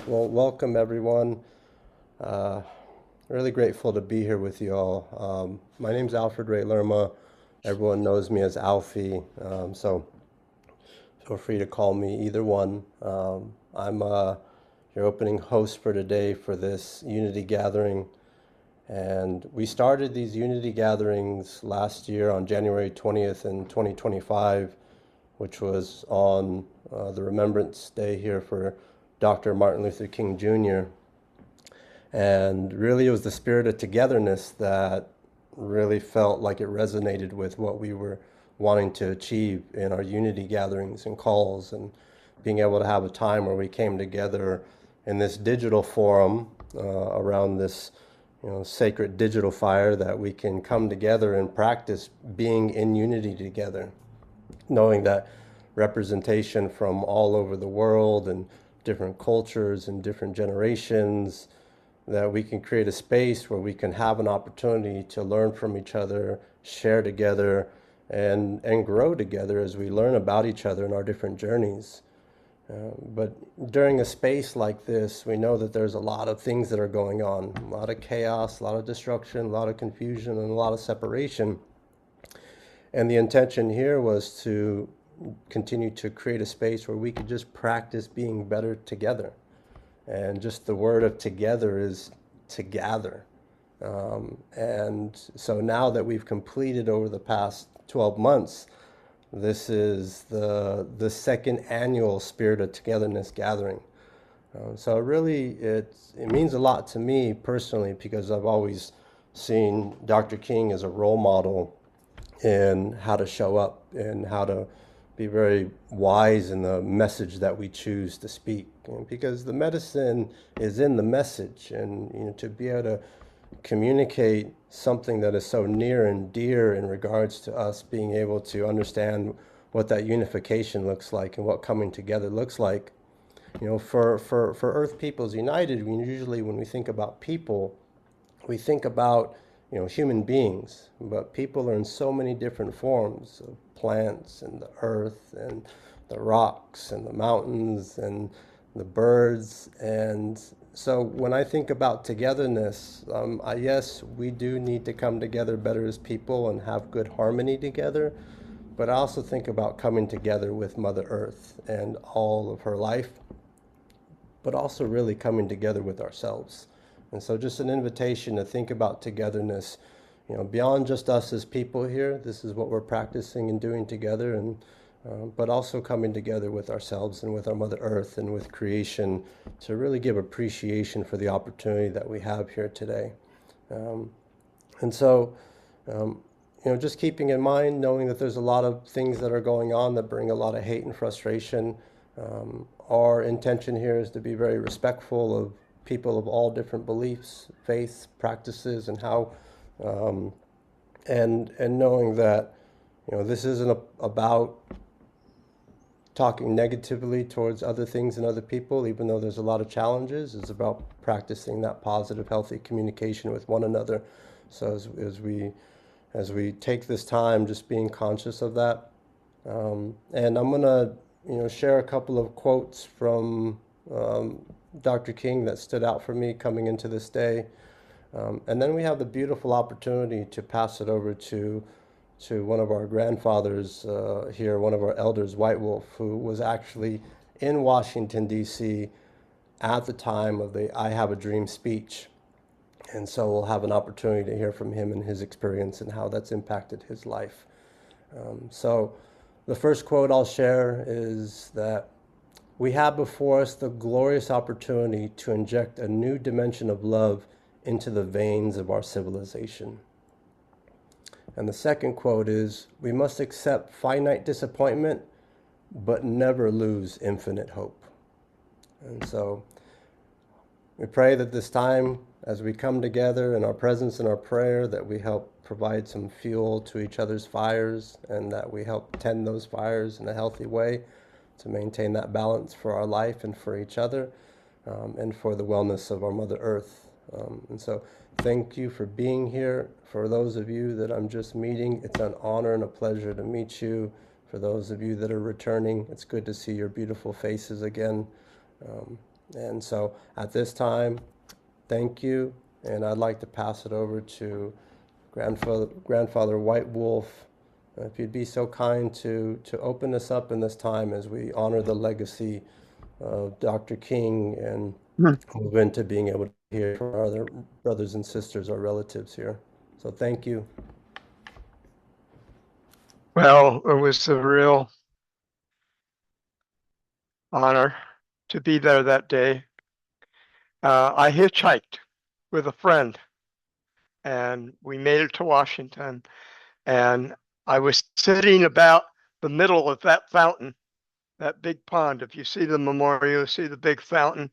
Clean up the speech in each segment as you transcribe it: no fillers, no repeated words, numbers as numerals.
Well, welcome everyone. Uh, Really grateful to be here with you all. My name's Alfred Ray Lerma. Everyone knows me as Alfie, so feel free to call me either one. I'm your opening host for today for this Unity Gathering. And we started these Unity Gatherings last year on January 20th in 2025, which was on the Remembrance Day here for Dr. Martin Luther King Jr. And really, it was the spirit of togetherness that really felt like it resonated with what we were wanting to achieve in our unity gatherings and calls, and being able to have a time where we came together in this digital forum around this sacred digital fire, that we can come together and practice being in unity together, knowing that representation from all over the world and different cultures and different generations, that we can create a space where we can have an opportunity to learn from each other, share together, and grow together as we learn about each other in our different journeys. But during a space like this, we know that there's a lot of things that are going on, a lot of chaos, a lot of destruction, a lot of confusion, and a lot of separation. And the intention here was to continue to create a space where we could just practice being better together. And just the word of together is to gather. And so now that we've completed over the past 12 months, this is the second annual Spirit of Togetherness gathering. So it means a lot to me personally, because I've always seen Dr. King as a role model in how to show up and how to be very wise in the message that we choose to speak. Because the medicine is in the message, and to be able to communicate something that is so near and dear in regards to us being able to understand what that unification looks like and what coming together looks like. For Earth Peoples United, when we think about people, we think about human beings, but people are in so many different forms of plants and the earth and the rocks and the mountains and the birds. And so when I think about togetherness, yes, we do need to come together better as people and have good harmony together, but I also think about coming together with Mother Earth and all of her life, but also really coming together with ourselves. And so just an invitation to think about togetherness, beyond just us as people here. This is what we're practicing and doing together, and but also coming together with ourselves and with our Mother Earth and with creation, to really give appreciation for the opportunity that we have here today. And so, just keeping in mind, knowing that there's a lot of things that are going on that bring a lot of hate and frustration. Our intention here is to be very respectful of people of all different beliefs, faiths, practices, and how, and knowing that, this isn't about talking negatively towards other things and other people, even though there's a lot of challenges. It's about practicing that positive, healthy communication with one another. So as we take this time, just being conscious of that. And I'm gonna, share a couple of quotes from Dr. King that stood out for me coming into this day. And then we have the beautiful opportunity to pass it over to one of our grandfathers here, one of our elders, White Wolf, who was actually in Washington, D.C. at the time of the I Have a Dream speech. And so we'll have an opportunity to hear from him and his experience and how that's impacted his life. So the first quote I'll share is that we have before us the glorious opportunity to inject a new dimension of love into the veins of our civilization. And the second quote is, we must accept finite disappointment, but never lose infinite hope. And so we pray that this time, as we come together in our presence and our prayer, that we help provide some fuel to each other's fires, and that we help tend those fires in a healthy way to maintain that balance for our life and for each other, and for the wellness of our Mother Earth. And so thank you for being here. For those of you that I'm just meeting, it's an honor and a pleasure to meet you. For those of you that are returning, it's good to see your beautiful faces again. And so at this time, thank you. And I'd like to pass it over to Grandfather White Wolf. If you'd be so kind to open us up in this time as we honor the legacy of Dr. King and Hmm. move into being able to hear from our other brothers and sisters, our relatives here. So thank you. Well, it was a real honor to be there that day. I hitchhiked with a friend and we made it to Washington. And I was sitting about the middle of that fountain, that big pond. If you see the memorial, you see the big fountain.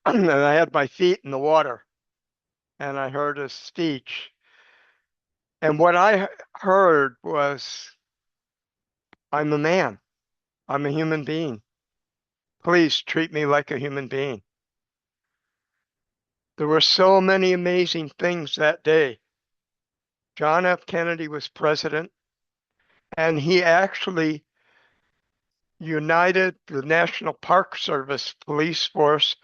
And I had my feet in the water and I heard a speech. And what I heard was, I'm a man, I'm a human being. Please treat me like a human being. There were so many amazing things that day. John F. Kennedy was president, and he actually united the National Park Service police force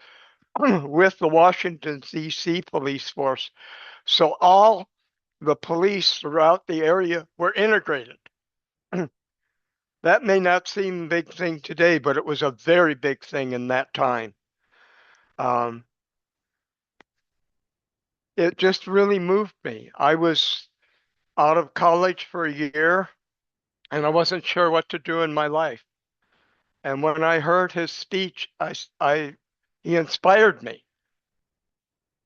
with the Washington, D.C. police force. So all the police throughout the area were integrated. That may not seem a big thing today, but it was a very big thing in that time. Um, it just really moved me. I was out of college for a year and I wasn't sure what to do in my life. And when I heard his speech, he inspired me.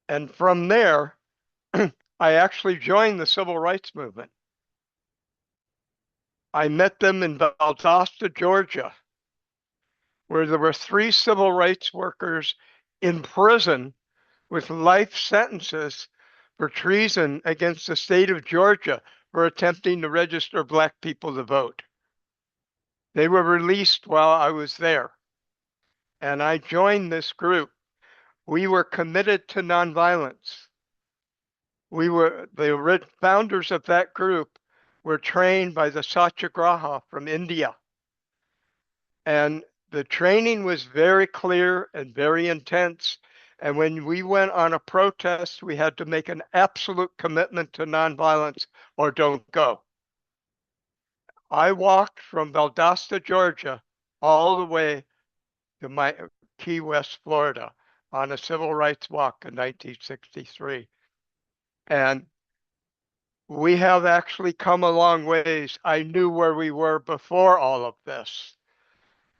And from there, I actually joined the civil rights movement. I met them in Valdosta, Georgia, where there were 3 civil rights workers in prison with life sentences for treason against the state of Georgia for attempting to register Black people to vote. They were released while I was there, and I joined this group. We were committed to nonviolence. The founders of that group were trained by the Satyagraha from India. And the training was very clear and very intense. And when we went on a protest, we had to make an absolute commitment to nonviolence or don't go. I walked from Valdosta, Georgia, all the way to my Key West, Florida, on a civil rights walk in 1963. And we have actually come a long ways. I knew where we were before all of this,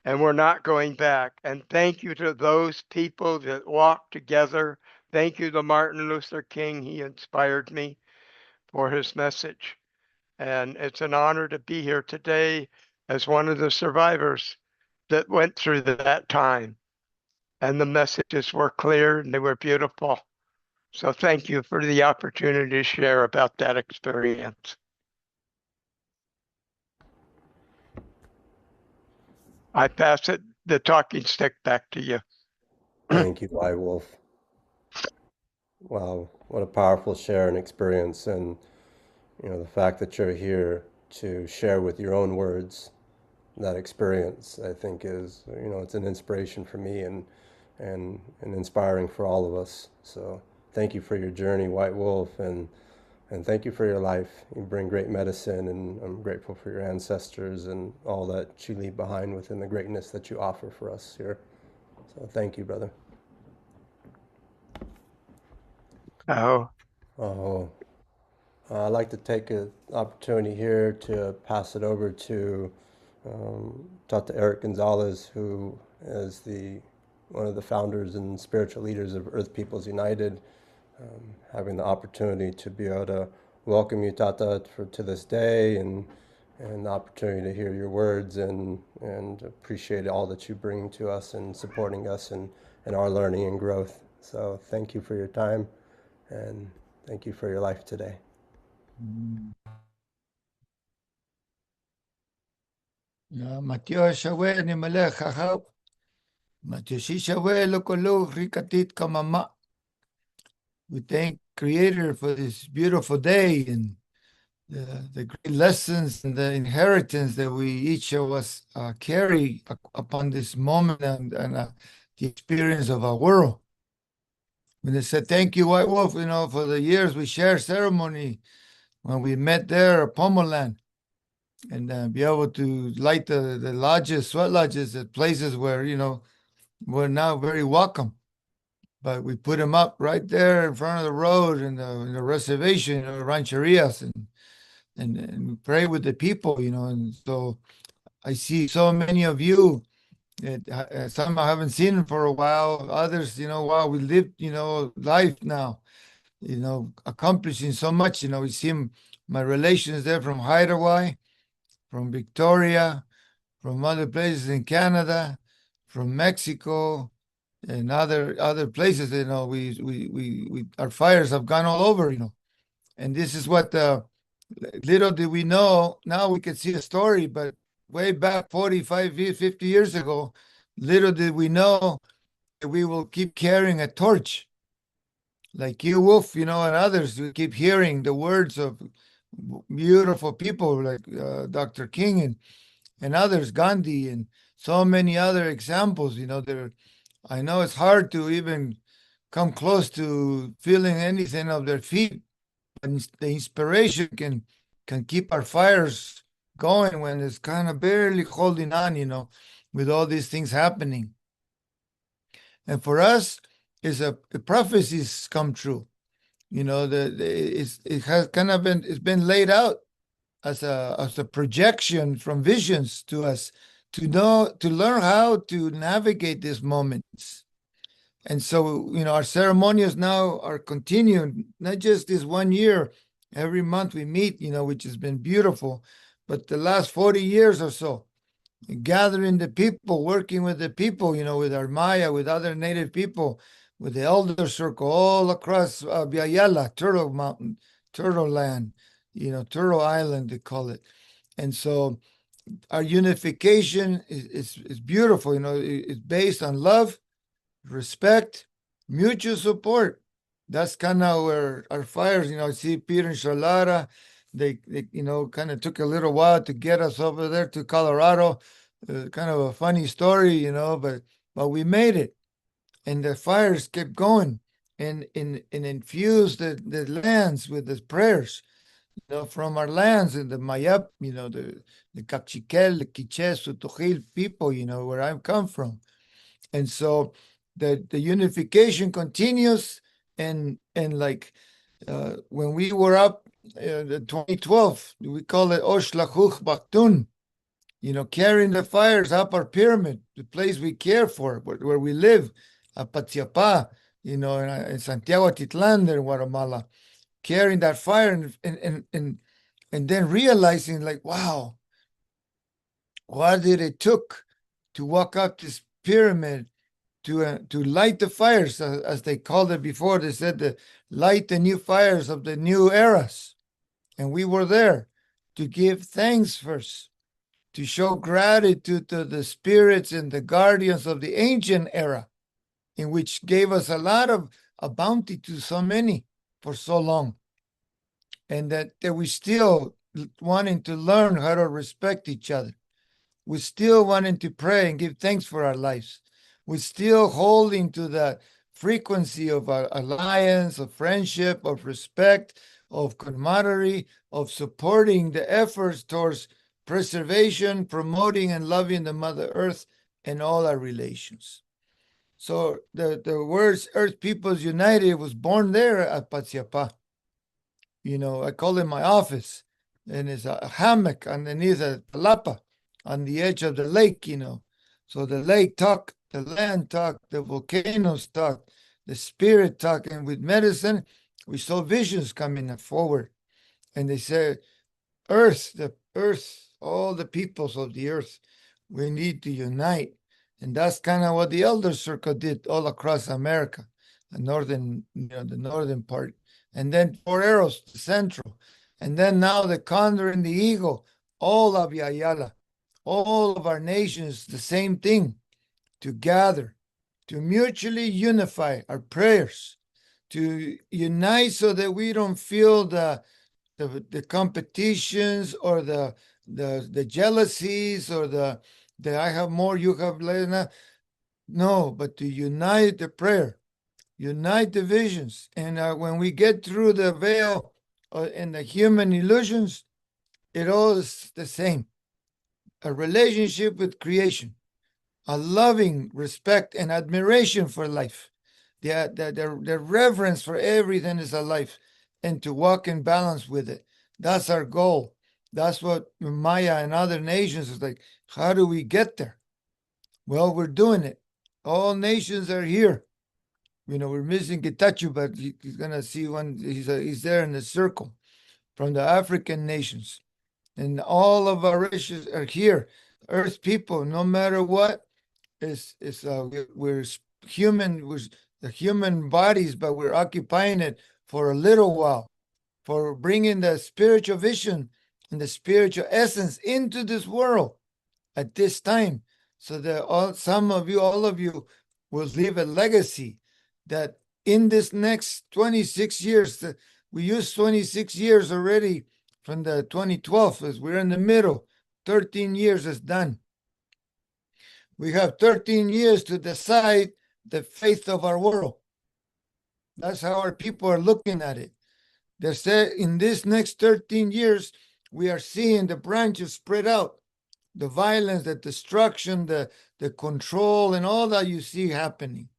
and we're not going back. And thank you to those people that walked together. Thank you to Martin Luther King. He inspired me for his message. And it's an honor to be here today as one of the survivors that went through that time. And the messages were clear and they were beautiful. So thank you for the opportunity to share about that experience. I pass the talking stick back to you. Thank you, White Wolf. Wow, what a powerful share and experience. And, the fact that you're here to share with your own words that experience, I think is, it's an inspiration for me and inspiring for all of us. So thank you for your journey, White Wolf, and thank you for your life. You bring great medicine, and I'm grateful for your ancestors and all that you leave behind within the greatness that you offer for us here. So thank you, brother. Oh, Oh, I'd like to take an opportunity here to pass it over to Dr. Eric Gonzalez, who is one of the founders and spiritual leaders of Earth Peoples United, having the opportunity to be able to welcome you, Tata, to this day, and the opportunity to hear your words and appreciate all that you bring to us and supporting us in our learning and growth. So thank you for your time and thank you for your life today. Mateo Shawe ni Malay Hahaw. Mateo Shawe Lokolo Rikatit Kamama. We thank Creator for this beautiful day and the great lessons and the inheritance that we each of us carry upon this moment and the experience of our world. When they said, thank you, White Wolf, for the years we shared ceremony when we met there at Pomeland, and be able to light the lodges, sweat lodges at places where, we're now very welcome. But we put them up right there in front of the road in the reservation, rancherias, and we pray with the people, and so I see so many of you. Some I haven't seen for a while. Others, wow, we lived, life now, accomplishing so much. We see my relations there from Hawaii, from Victoria, from other places in Canada, from Mexico, and other places. We our fires have gone all over. And this is what little did we know. Now we can see a story, but way back 45, 50 years ago, little did we know that we will keep carrying a torch. Like you, Wolf, and others, we keep hearing the words of beautiful people like Dr. King and others, Gandhi, and so many other examples. I know it's hard to even come close to feeling anything of their feet, but the inspiration can keep our fires going when it's kind of barely holding on, with all these things happening. And for us, the prophecies come true. It has kind of it's been laid out as a projection from visions to us to learn how to navigate these moments. And so, our ceremonies now are continuing, not just this 1 year. Every month we meet, which has been beautiful, but the last 40 years or so, gathering the people, working with the people, with our Maya, with other native people, with the elder circle all across Biayala, Turtle Mountain, Turtle Land, Turtle Island, they call it. And so our unification is beautiful. It's based on love, respect, mutual support. That's kind of where our fires, I see Peter and Charlotta, they kind of took a little while to get us over there to Colorado. Kind of a funny story, but we made it. And the fires kept going and infused the lands with the prayers, from our lands in the Mayap, the Cachiquel, the Quiché, Sutojil people, where I come from. And so the unification continues, and like when we were up the 2012, we call it Oshlachuch Baktun, carrying the fires up our pyramid, the place we care for, where we live, Apatziapa, in Santiago Titlan, there in Guatemala, carrying that fire and then realizing, like, wow, what did it took to walk up this pyramid to light the fires, as they called it before. They said to light the new fires of the new eras. And we were there to give thanks first, to show gratitude to the spirits and the guardians of the ancient era, in which gave us a lot of a bounty to so many for so long. And that we still wanting to learn how to respect each other. We still wanting to pray and give thanks for our lives. We're still holding to the frequency of our alliance, of friendship, of respect, of camaraderie, of supporting the efforts towards preservation, promoting and loving the Mother Earth and all our relations. So the words Earth Peoples United was born there at Patsiapa. I call it my office, and it's a hammock underneath a palapa on the edge of the lake, So the lake talk, the land talk, the volcanoes talk, the spirit talk, and with medicine, we saw visions coming forward. And they said, the earth, all the peoples of the earth, we need to unite. And that's kind of what the Elder Circle did all across America, the northern part. And then Four Arrows, the central. And then now the Condor and the Eagle, all of Yayala, all of our nations, the same thing, to gather, to mutually unify our prayers, to unite so that we don't feel the competitions or the jealousies or the I have more, you have less. No, but to unite the prayer, unite the visions. And when we get through the veil and the human illusions, it all is the same. A relationship with creation, a loving respect and admiration for life, the reverence for everything is alive, and to walk in balance with it. That's our goal. That's what Maya and other nations is like. How do we get there? Well, we're doing it. All nations are here. We're missing Getachew, but he's gonna see one. He's there in the circle from the African nations, and all of our races are here. Earth people, no matter what, we're human. We're the human bodies, but we're occupying it for a little while, for bringing the spiritual vision and the spiritual essence into this world at this time, so that all of you will leave a legacy that in this next 26 years, we used 26 years already from the 2012, as we're in the middle, 13 years is done. We have 13 years to decide the faith of our world. That's how our people are looking at it. They say in this next 13 years, we are seeing the branches spread out, the violence, the destruction, the control, and all that you see happening.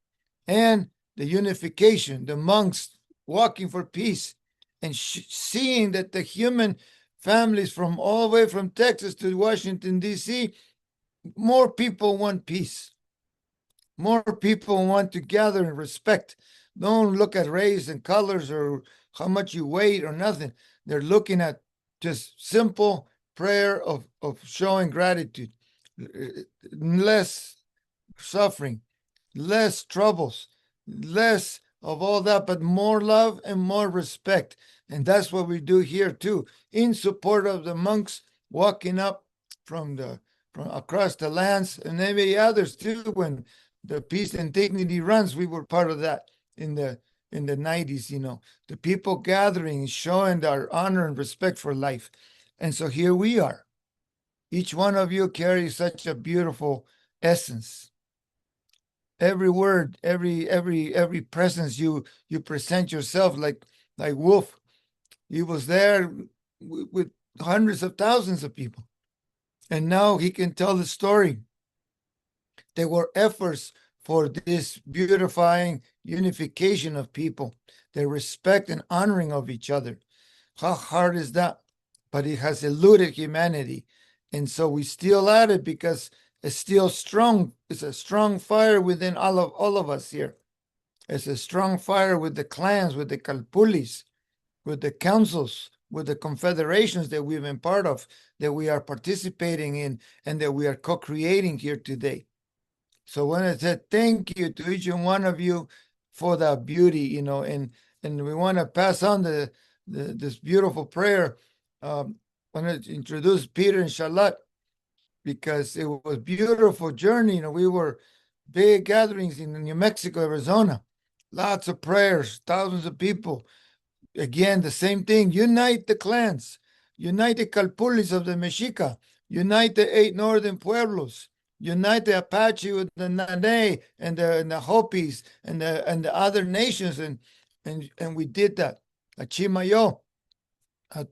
And the unification, the monks walking for peace, and seeing that the human families from all the way from Texas to Washington, D.C., more people want peace. More people want to gather and respect. Don't look at race and colors or how much you weigh or nothing. They're looking at just simple prayer of showing gratitude, less suffering, less troubles, less of all that, but more love and more respect. And that's what we do here too, in support of the monks walking up from across the lands, and maybe others too. When the Peace and Dignity runs, we were part of that in the 90s. The people gathering, showing our honor and respect for life. And so here we are. Each one of you carries such a beautiful essence. Every word, every presence you present yourself like Wolf. He was there with hundreds of thousands of people, and now he can tell the story. There were efforts for this beautifying unification of people, the respect and honoring of each other. How hard is that? But it has eluded humanity, and so we still at it because it's still strong. It's a strong fire within all of us here. It's a strong fire with the clans, with the Kalpulis, with the councils, with the confederations that we've been part of, that we are participating in, and that we are co-creating here today. So when I said thank you to each and one of you for that beauty, and we want to pass on this beautiful prayer. I want to introduce Peter and Charlotte, because it was a beautiful journey. We were big gatherings in New Mexico, Arizona, lots of prayers, thousands of people. Again, the same thing. Unite the clans, unite the Calpulis of the Mexica, unite the 8 northern pueblos, unite the Apache with the Nane and the Hopis and the other nations, and we did that at Chimayo.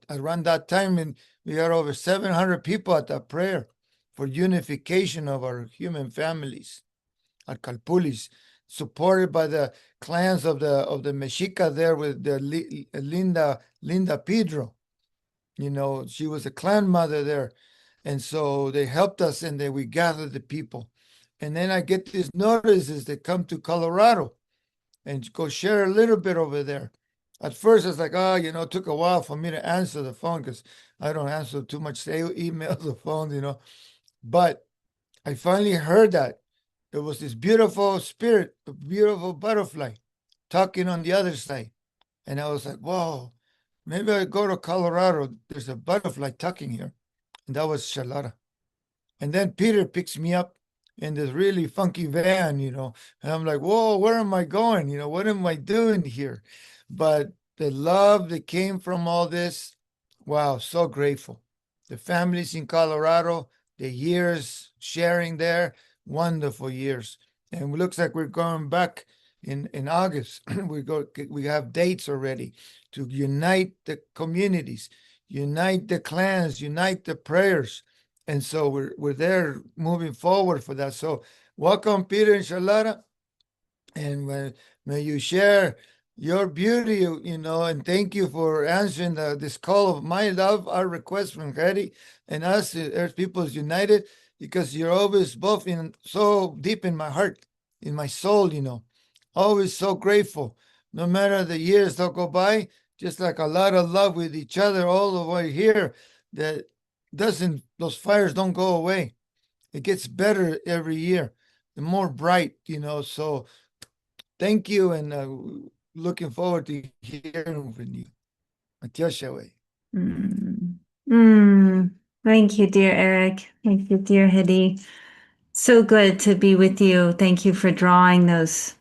Around that time, and we had over 700 people at that prayer for unification of our human families at Calpulis, supported by the clans of the Mexica there with the Linda Pedro. She was a clan mother there. And so they helped us, and then we gathered the people. And then I get these notices that come to Colorado and go share a little bit over there. At first, it's like, it took a while for me to answer the phone because I don't answer too much emails or phones. But I finally heard that there was this beautiful spirit, a beautiful butterfly talking on the other side. And I was like, whoa, maybe I go to Colorado. There's a butterfly talking here. And that was Charlotta. And then Peter picks me up in this really funky van, and I'm like, whoa, where am I going? What am I doing here? But the love that came from all this, wow, so grateful. The families in Colorado, the years sharing there, wonderful years. And it looks like we're going back in August. We have dates already to unite the communities, unite the clans, unite the prayers. And so we're there moving forward for that. So welcome, Peter and Charlotta. And may you share your beauty, and thank you for answering this call of my love, our request from Harry and us, Earth Peoples United, because you're always both in so deep in my heart, in my soul, always so grateful. No matter the years that go by, just like a lot of love with each other all the way here, that those fires don't go away. It gets better every year, the more bright, so thank you, and looking forward to hearing from you. Matioshaway. Mm. Mm. Thank you, dear Eric. Thank you, dear Hedy. So good to be with you. Thank you for drawing those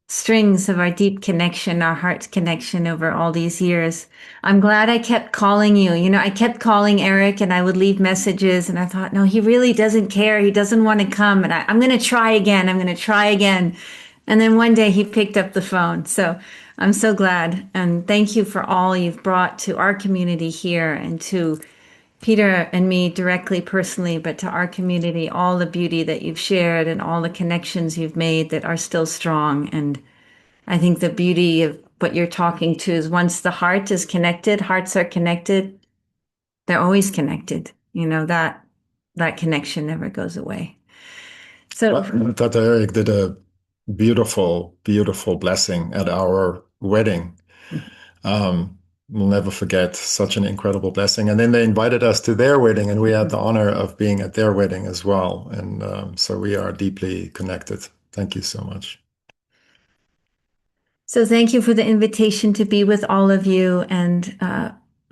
strings of our deep connection, our heart connection over all these years. I'm glad I kept calling you. I kept calling Eric and I would leave messages and I thought, no, he really doesn't care. He doesn't want to come. And I'm going to try again. I'm going to try again. And then one day he picked up the phone. So I'm so glad. And thank you for all you've brought to our community here and to Peter and me directly, personally, but to our community, all the beauty that you've shared and all the connections you've made that are still strong. And I think the beauty of what you're talking to is once the heart is connected, hearts are connected, they're always connected. That connection never goes away. So Tata Eric did a beautiful, beautiful blessing at our wedding. We'll never forget such an incredible blessing. And then they invited us to their wedding, and we had the honor of being at their wedding as well. And so we are deeply connected. Thank you so much. So thank you for the invitation to be with all of you, and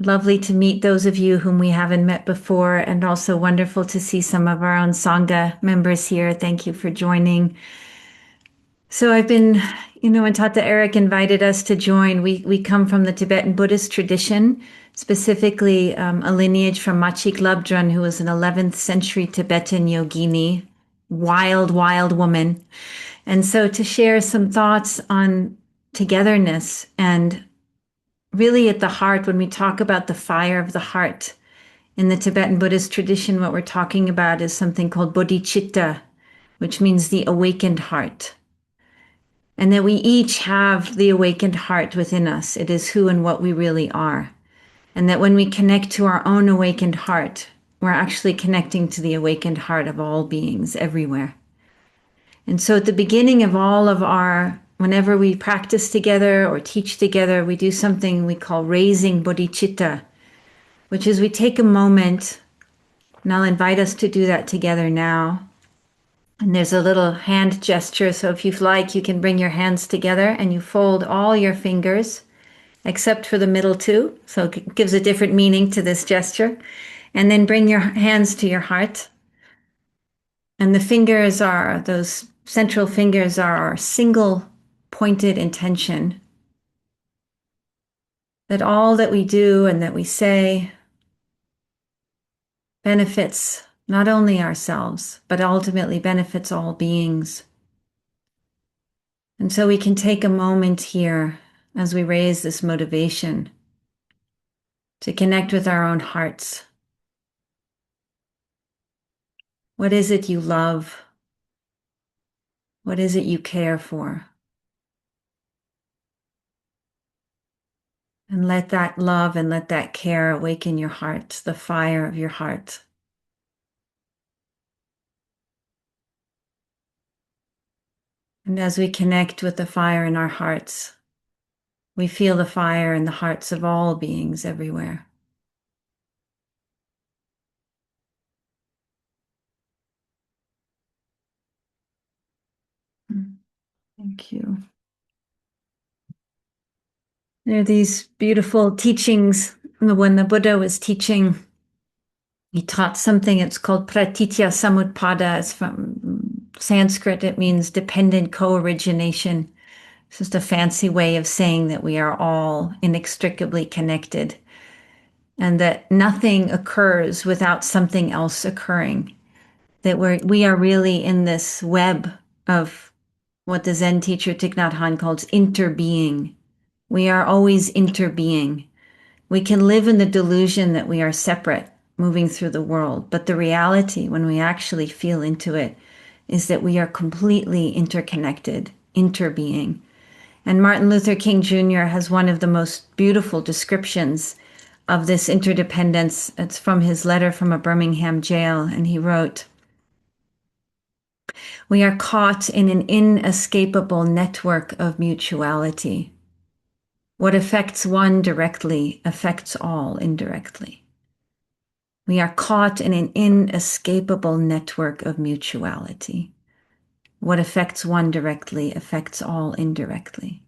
lovely to meet those of you whom we haven't met before, and also wonderful to see some of our own Sangha members here. Thank you for joining. So I've been, when Tata Eric invited us to join, we come from the Tibetan Buddhist tradition, specifically a lineage from Machik Labdrön, who was an 11th century Tibetan yogini, wild, wild woman. And so to share some thoughts on togetherness, and really at the heart, when we talk about the fire of the heart in the Tibetan Buddhist tradition, what we're talking about is something called bodhicitta, which means the awakened heart. And that we each have the awakened heart within us. It is who and what we really are. And that when we connect to our own awakened heart, we're actually connecting to the awakened heart of all beings everywhere. And so at the beginning of all of whenever we practice together or teach together, we do something we call raising bodhicitta, which is we take a moment, and I'll invite us to do that together now. And there's a little hand gesture, so if you'd like, you can bring your hands together and you fold all your fingers, except for the middle two, so it gives a different meaning to this gesture. And then bring your hands to your heart. And those central fingers are our single pointed intention that all that we do and that we say benefits not only ourselves, but ultimately benefits all beings. And so we can take a moment here as we raise this motivation to connect with our own hearts. What is it you love? What is it you care for? And let that love and let that care awaken your heart, the fire of your heart. And as we connect with the fire in our hearts, we feel the fire in the hearts of all beings everywhere. Thank you. There are these beautiful teachings. When the Buddha was teaching, he taught something, it's called pratitya samutpada. It's from Sanskrit. It means dependent co-origination. It's just a fancy way of saying that we are all inextricably connected and that nothing occurs without something else occurring. That we are really in this web of what the Zen teacher Thich Nhat Hanh calls interbeing. We are always interbeing. We can live in the delusion that we are separate, moving through the world, but the reality, when we actually feel into it, is that we are completely interconnected, interbeing. And Martin Luther King Jr. has one of the most beautiful descriptions of this interdependence. It's from his letter from a Birmingham jail, and he wrote, "We are caught in an inescapable network of mutuality. What affects one directly affects all indirectly. We are caught in an inescapable network of mutuality. What affects one directly affects all indirectly."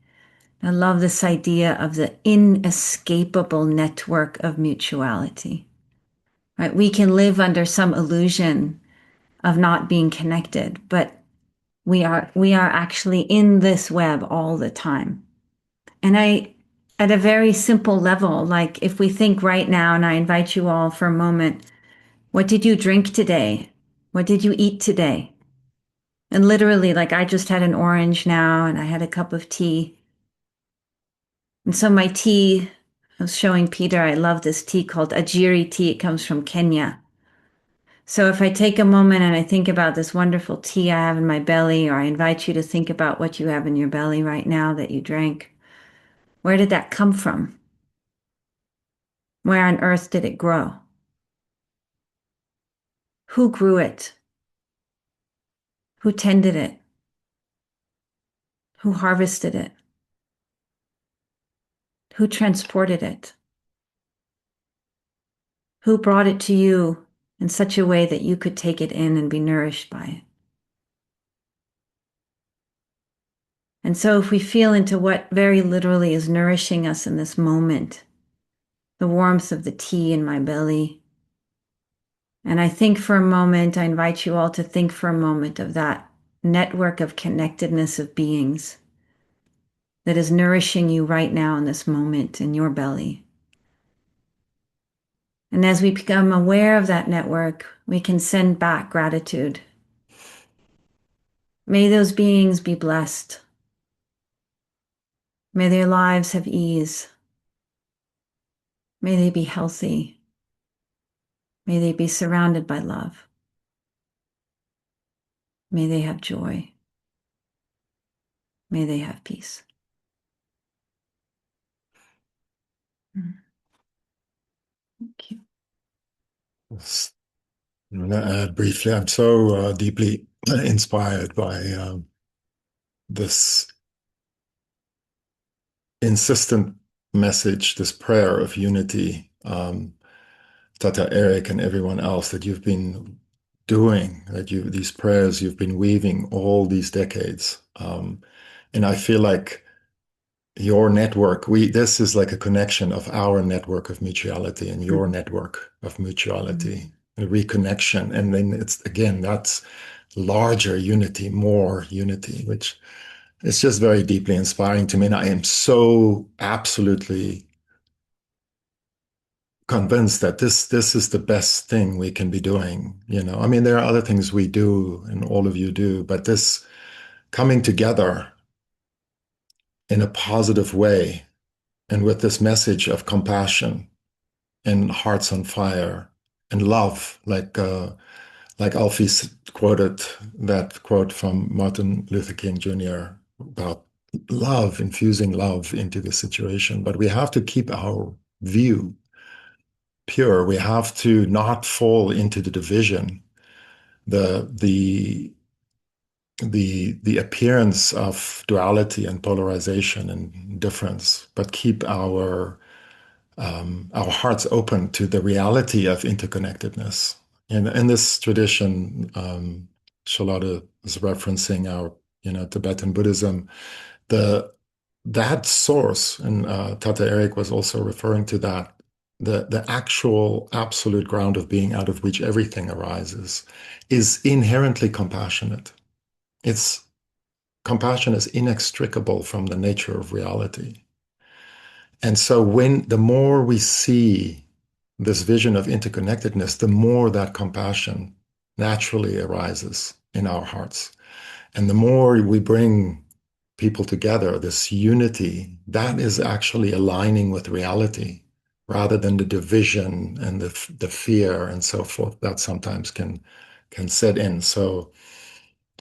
I love this idea of the inescapable network of mutuality. Right? We can live under some illusion of not being connected, but we are actually in this web all the time. And at a very simple level, like if we think right now, and I invite you all for a moment, what did you drink today? What did you eat today? And literally, like I just had an orange now, and I had a cup of tea. And so my tea, I was showing Peter, I love this tea called Ajiri tea. It comes from Kenya. So if I take a moment and I think about this wonderful tea I have in my belly, or I invite you to think about what you have in your belly right now that you drank, where did that come from? Where on earth did it grow? Who grew it? Who tended it? Who harvested it? Who transported it? Who brought it to you in such a way that you could take it in and be nourished by it? And so if we feel into what very literally is nourishing us in this moment, the warmth of the tea in my belly, and I think for a moment, I invite you all to think for a moment of that network of connectedness of beings that is nourishing you right now in this moment in your belly. And as we become aware of that network, we can send back gratitude. May those beings be blessed. May their lives have ease. May they be healthy. May they be surrounded by love. May they have joy. May they have peace. Thank you. I'm going to add briefly, I'm so deeply inspired by this insistent message, this prayer of unity, Tata Eric and everyone else that you've been doing, these prayers you've been weaving all these decades. And I feel like your network, this is like a connection of our network of mutuality and your network of mutuality, a reconnection. And then it's, again, that's larger unity, more unity, which is just very deeply inspiring to me. And I am so absolutely convinced that this is the best thing we can be doing. I mean, there are other things we do and all of you do, but this coming together in a positive way and with this message of compassion and hearts on fire and love, like Alfie quoted that quote from Martin Luther King Jr. about love, infusing love into the situation. But we have to keep our view pure. We have to not fall into the division, the appearance of duality and polarization and difference, but keep our hearts open to the reality of interconnectedness. And in this tradition, Charlotte is referencing our, Tibetan Buddhism, that source, and Tata Eric was also referring to that, the actual absolute ground of being out of which everything arises, is inherently compassionate. Compassion is inextricable from the nature of reality. And so the more we see this vision of interconnectedness, the more that compassion naturally arises in our hearts. And the more we bring people together, this unity, that is actually aligning with reality rather than the division and the fear and so forth that sometimes can set in. So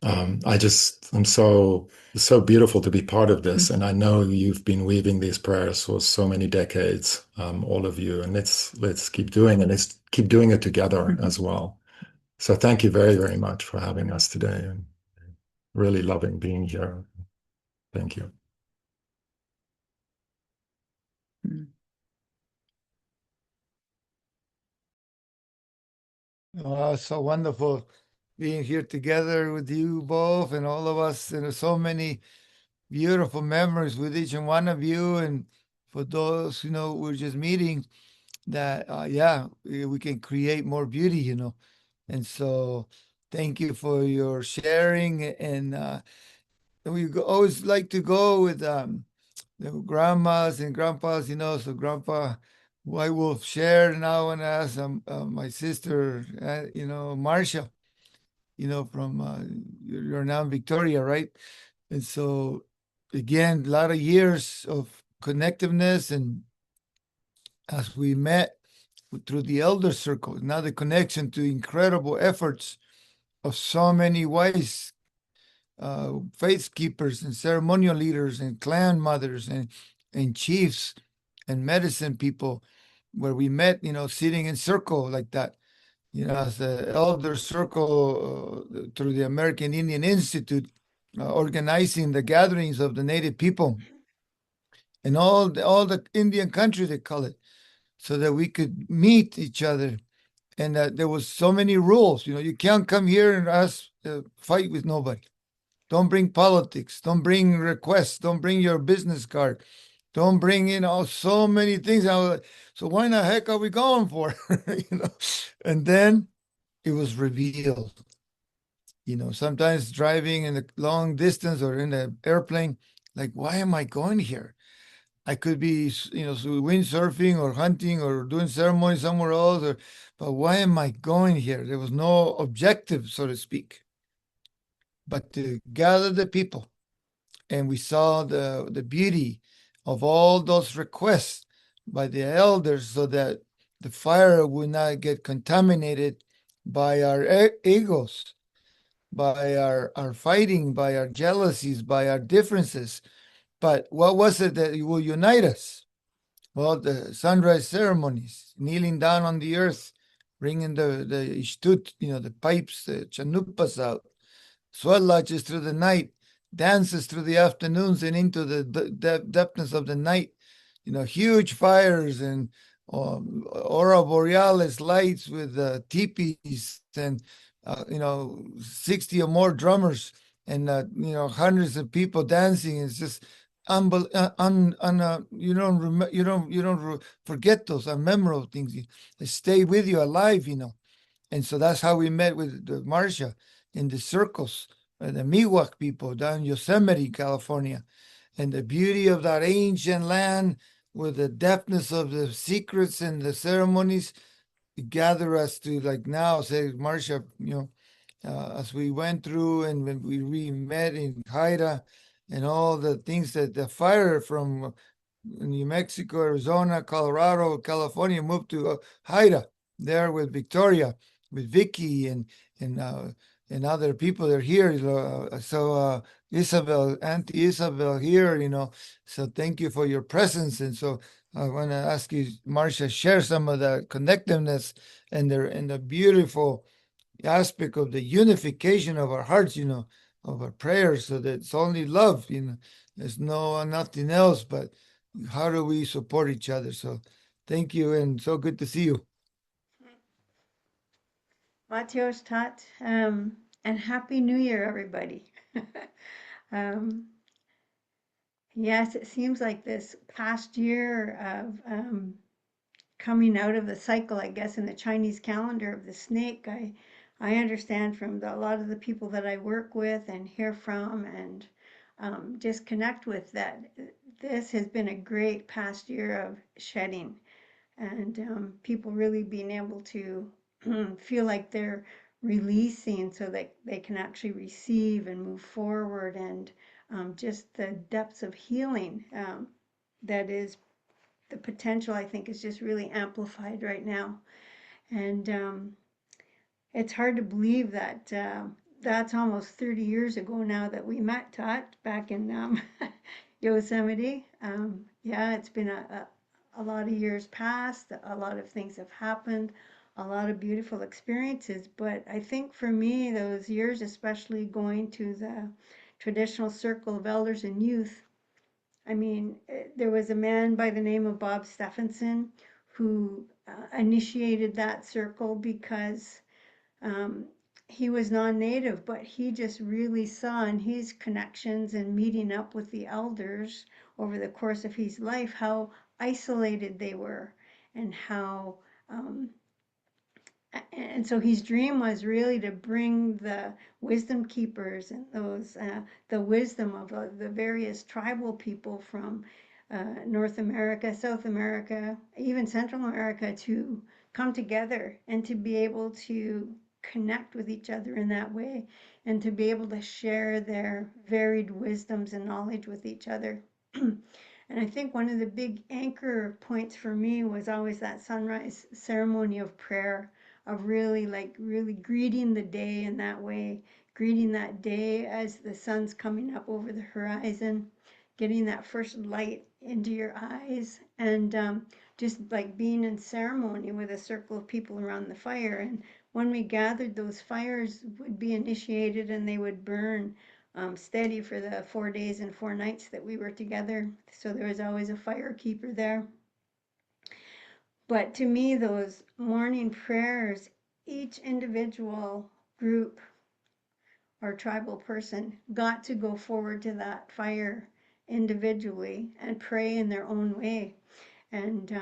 I'm so it's so beautiful to be part of this, and I know you've been weaving these prayers for so many decades, all of you, and let's keep doing it. Let's keep doing it together as well. So thank you very, very much for having us today, and really loving being here. Thank you. Oh, so wonderful being here together with you both and all of us. And there's so many beautiful memories with each and one of you. And for those, we're just meeting that, yeah, we can create more beauty. And so thank you for your sharing. And always like to go with the grandmas and grandpas, so Grandpa White Wolf shared now and ask my sister, Marcia, from you're now in Victoria, right? And so again, a lot of years of connectiveness, and as we met through the elder circle, now the connection to incredible efforts of so many wise faith keepers and ceremonial leaders and clan mothers and chiefs and medicine people, where we met, sitting in circle like that, as the elder circle through the American Indian Institute, organizing the gatherings of the native people and all the Indian countries, they call it, so that we could meet each other. And there was so many rules. You can't come here and fight with nobody. Don't bring politics. Don't bring requests. Don't bring your business card. Don't bring in so many things. I was like, so why in the heck are we going for? And then it was revealed. Sometimes driving in a long distance or in an airplane, like, why am I going here? I could be, windsurfing or hunting or doing ceremony somewhere else, but why am I going here? There was no objective, so to speak, but to gather the people. And we saw the beauty of all those requests by the elders, so that the fire would not get contaminated by our egos, by our fighting, by our jealousies, by our differences. But what was it that will unite us? Well, the sunrise ceremonies, kneeling down on the earth, bringing the ishtut, the pipes, the chanupas out, sweat lodges through the night, dances through the afternoons and into the depthness of the night. Huge fires and aurora borealis lights with teepees and 60 or more drummers and hundreds of people dancing. It's just you don't forget those memorable things. They stay with you alive. And so that's how we met with the Marcia in the circles, the Miwok people down in Yosemite, California, and the beauty of that ancient land with the depthness of the secrets and the ceremonies gather us to, like, now say, Marcia, as we went through and when we met in Haida and all the things that the fire from New Mexico, Arizona, Colorado, California moved to Haida there with Victoria, with Vicky and other people that are here. Isabel, Auntie Isabel here. So thank you for your presence. And so I want to ask you, Marcia, share some of the connectiveness and the beautiful aspect of the unification of our hearts, of our prayers, so that it's only love, there's nothing else, but how do we support each other? So thank you, and so good to see you. Matios Tat, and Happy New Year, everybody. Yes, it seems like this past year of coming out of the cycle, I guess, in the Chinese calendar of the snake, I understand from a lot of the people that I work with and hear from and just connect with, that this has been a great past year of shedding and people really being able to feel like they're releasing so that they can actually receive and move forward, and just the depths of healing that is the potential, I think, is just really amplified right now. And it's hard to believe that that's almost 30 years ago now that we met, Tot, back in Yosemite. Yeah, it's been a lot of years past, a lot of things have happened, a lot of beautiful experiences. But I think for me, those years, especially going to the traditional circle of elders and youth, I mean, there was a man by the name of Bob Stephenson who initiated that circle because um, he was non-native, but he just really saw in his connections and meeting up with the elders over the course of his life how isolated they were, and how um, and so his dream was really to bring the wisdom keepers and those the wisdom of the various tribal people from North America, South America, even Central America, to come together and to be able to connect with each other in that way, and to be able to share their varied wisdoms and knowledge with each other. And I think one of the big anchor points for me was always that sunrise ceremony of prayer, of really really greeting the day in that way, greeting that day as the sun's coming up over the horizon, getting that first light into your eyes, and just like being in ceremony with a circle of people around the fire. And when we gathered, those fires would be initiated and they would burn steady for the 4 days and 4 nights that we were together. So there was always a fire keeper there. But to me, those morning prayers, each individual group or tribal person got to go forward to that fire individually and pray in their own way. And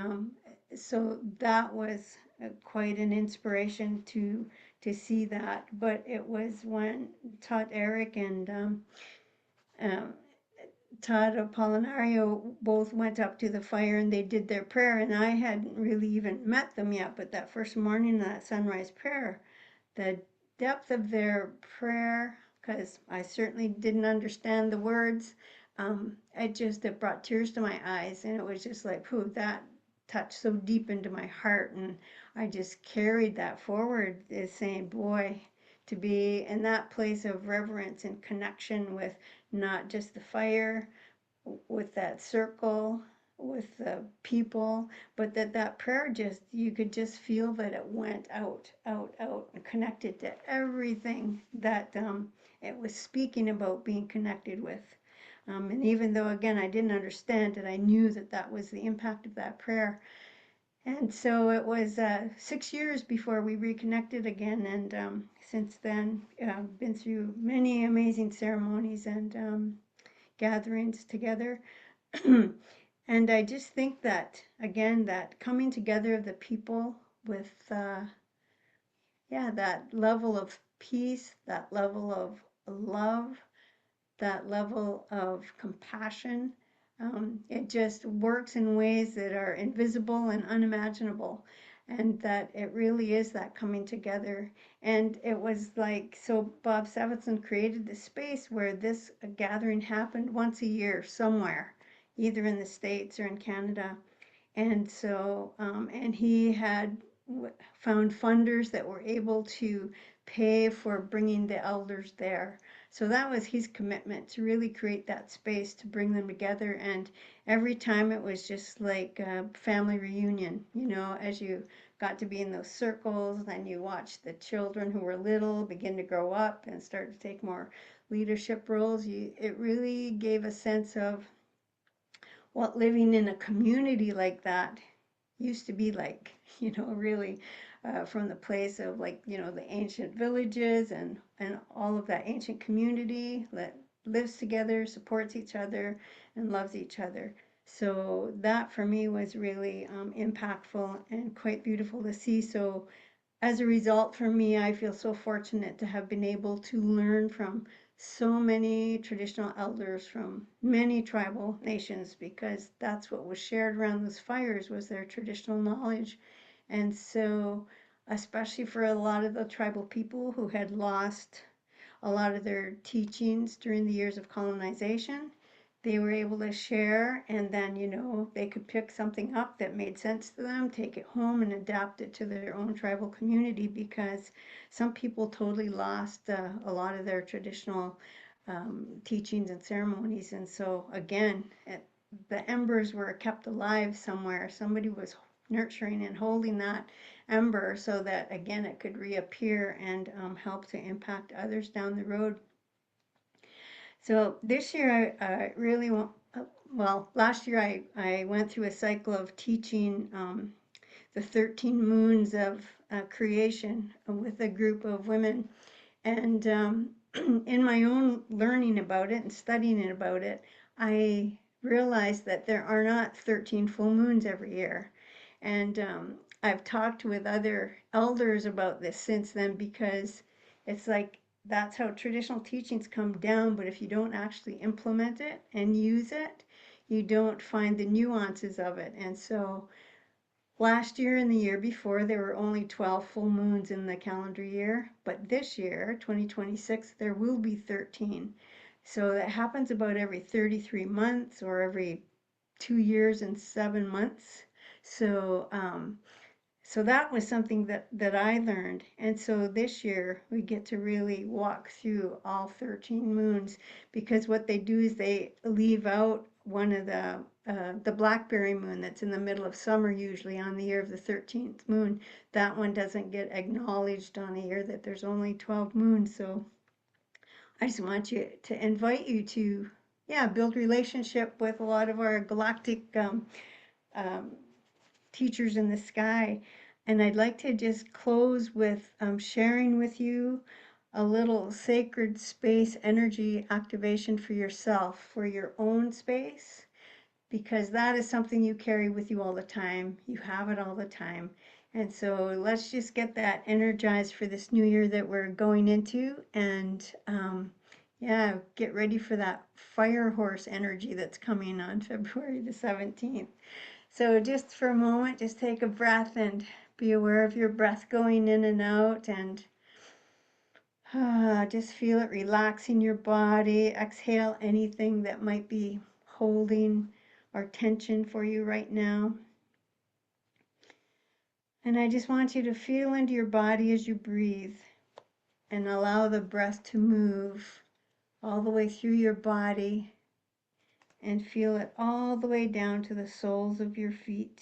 so that was quite an inspiration to see that. But it was when Todd Eric and um, Todd Apollinario both went up to the fire and they did their prayer, and I hadn't really even met them yet, but that first morning, that sunrise prayer, the depth of their prayer, because I certainly didn't understand the words, it brought tears to my eyes, and it was just like, whew, that touched so deep into my heart, and I just carried that forward, is saying, boy, to be in that place of reverence and connection with not just the fire, with that circle, with the people, but that prayer, just, you could just feel that it went out, and connected to everything that it was speaking about being connected with. And even though, again, I didn't understand it, I knew that that was the impact of that prayer. And so it was 6 years before we reconnected again, and since then, been through many amazing ceremonies and gatherings together. And I just think that, again, that coming together of the people with, that level of peace, that level of love, that level of compassion, it just works in ways that are invisible and unimaginable. And that it really is that coming together. And it was like, so Bob Stephenson created this space where this gathering happened once a year somewhere, either in the States or in Canada. And so, and he had found funders that were able to pay for bringing the elders there. So that was his commitment, to really create that space to bring them together. And every time it was just like a family reunion, as you got to be in those circles and you watched the children who were little begin to grow up and start to take more leadership roles. It really gave a sense of what living in a community like that used to be like, really from the place of, like, the ancient villages and all of that ancient community that lives together, supports each other, and loves each other. So that for me was really impactful and quite beautiful to see. So as a result, for me, I feel so fortunate to have been able to learn from so many traditional elders from many tribal nations, because that's what was shared around those fires, was their traditional knowledge. And so especially for a lot of the tribal people who had lost a lot of their teachings during the years of colonization. They were able to share, and then, they could pick something up that made sense to them, take it home, and adapt it to their own tribal community, because some people totally lost a lot of their traditional teachings and ceremonies. And so, again, the embers were kept alive somewhere. Somebody was nurturing and holding that ember so that, again, it could reappear and help to impact others down the road. So this year I really want, well, last year I went through a cycle of teaching the 13 moons of creation with a group of women. And in my own learning about it and studying about it, I realized that there are not 13 full moons every year. And I've talked with other elders about this since then, because it's like that's how traditional teachings come down, but if you don't actually implement it and use it, you don't find the nuances of it. And so last year and the year before, there were only 12 full moons in the calendar year, but this year, 2026, there will be 13. So that happens about every 33 months or every 2 years and 7 months. So so that was something that I learned. And so this year we get to really walk through all 13 moons, because what they do is they leave out one of the blackberry moon that's in the middle of summer, usually on the year of the 13th moon. That one doesn't get acknowledged on a year that there's only 12 moons. So I just want to invite you to, yeah, build relationship with a lot of our galactic teachers in the sky. And I'd like to just close with sharing with you a little sacred space energy activation for yourself, for your own space, because that is something you carry with you all the time. You have it all the time. And so let's just get that energized for this new year that we're going into. And yeah, get ready for that fire horse energy that's coming on February the 17th. So just for a moment, just take a breath and be aware of your breath going in and out, and just feel it relaxing your body. Exhale anything that might be holding or tension for you right now. And I just want you to feel into your body as you breathe, and allow the breath to move all the way through your body, and feel it all the way down to the soles of your feet.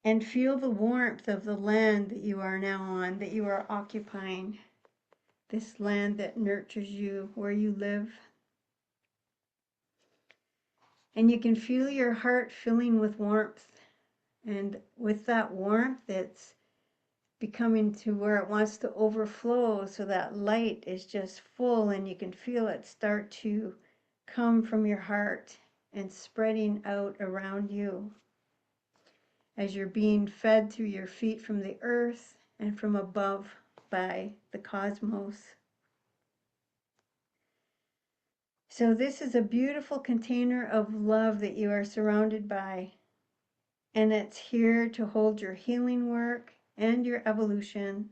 And feel the warmth of the land that you are now on, that you are occupying, this land that nurtures you where you live. And you can feel your heart filling with warmth. And with that warmth, it's becoming to where it wants to overflow, so that light is just full, and you can feel it start to come from your heart and spreading out around you, as you're being fed through your feet from the earth and from above by the cosmos. So this is a beautiful container of love that you are surrounded by, and it's here to hold your healing work and your evolution.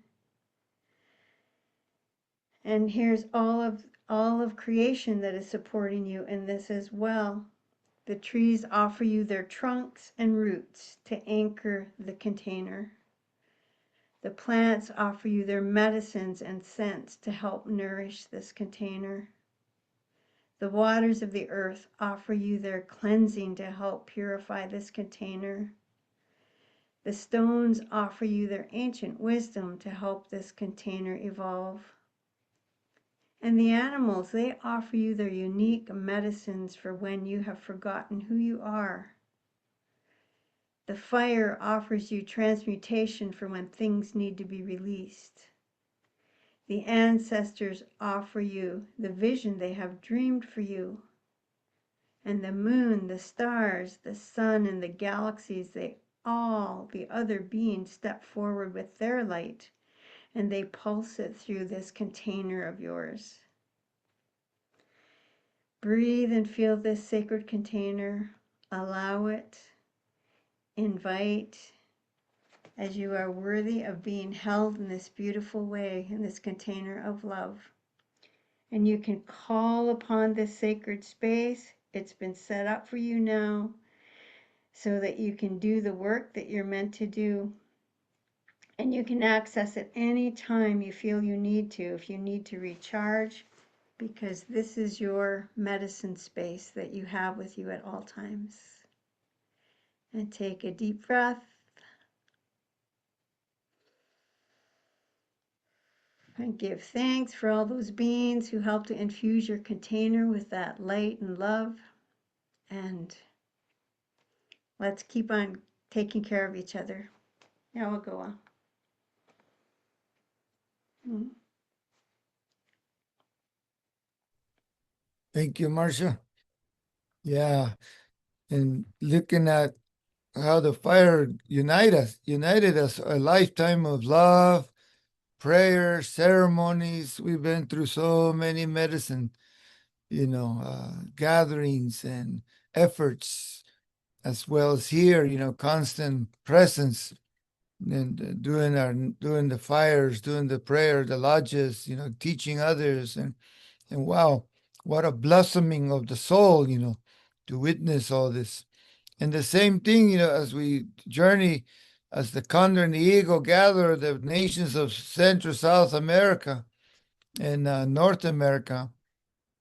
And here's all of creation that is supporting you in this as well. The trees offer you their trunks and roots to anchor the container. The plants offer you their medicines and scents to help nourish this container. The waters of the earth offer you their cleansing to help purify this container. The stones offer you their ancient wisdom to help this container evolve. And the animals, they offer you their unique medicines for when you have forgotten who you are. The fire offers you transmutation for when things need to be released. The ancestors offer you the vision they have dreamed for you. And the moon, the stars, the sun, and the galaxies, the other beings step forward with their light, and they pulse it through this container of yours. Breathe and feel this sacred container. Allow it. Invite as you are worthy of being held in this beautiful way, in this container of love. And you can call upon this sacred space. It's been set up for you now so that you can do the work that you're meant to do. And you can access it any time you feel you need to, if you need to recharge, because this is your medicine space that you have with you at all times. And take a deep breath. And give thanks for all those beings who help to infuse your container with that light and love. And let's keep on taking care of each other. Now we'll go on. Thank you, Marcia. Yeah, and looking at how the fire united us a lifetime of love, prayer, ceremonies. We've been through so many medicine, gatherings and efforts, as well as here, constant presence and doing the fires, doing the prayer, the lodges, teaching others, and wow, what a blossoming of the soul, to witness all this. And the same thing, as we journey, as the condor and the eagle gather the nations of Central South America and North America,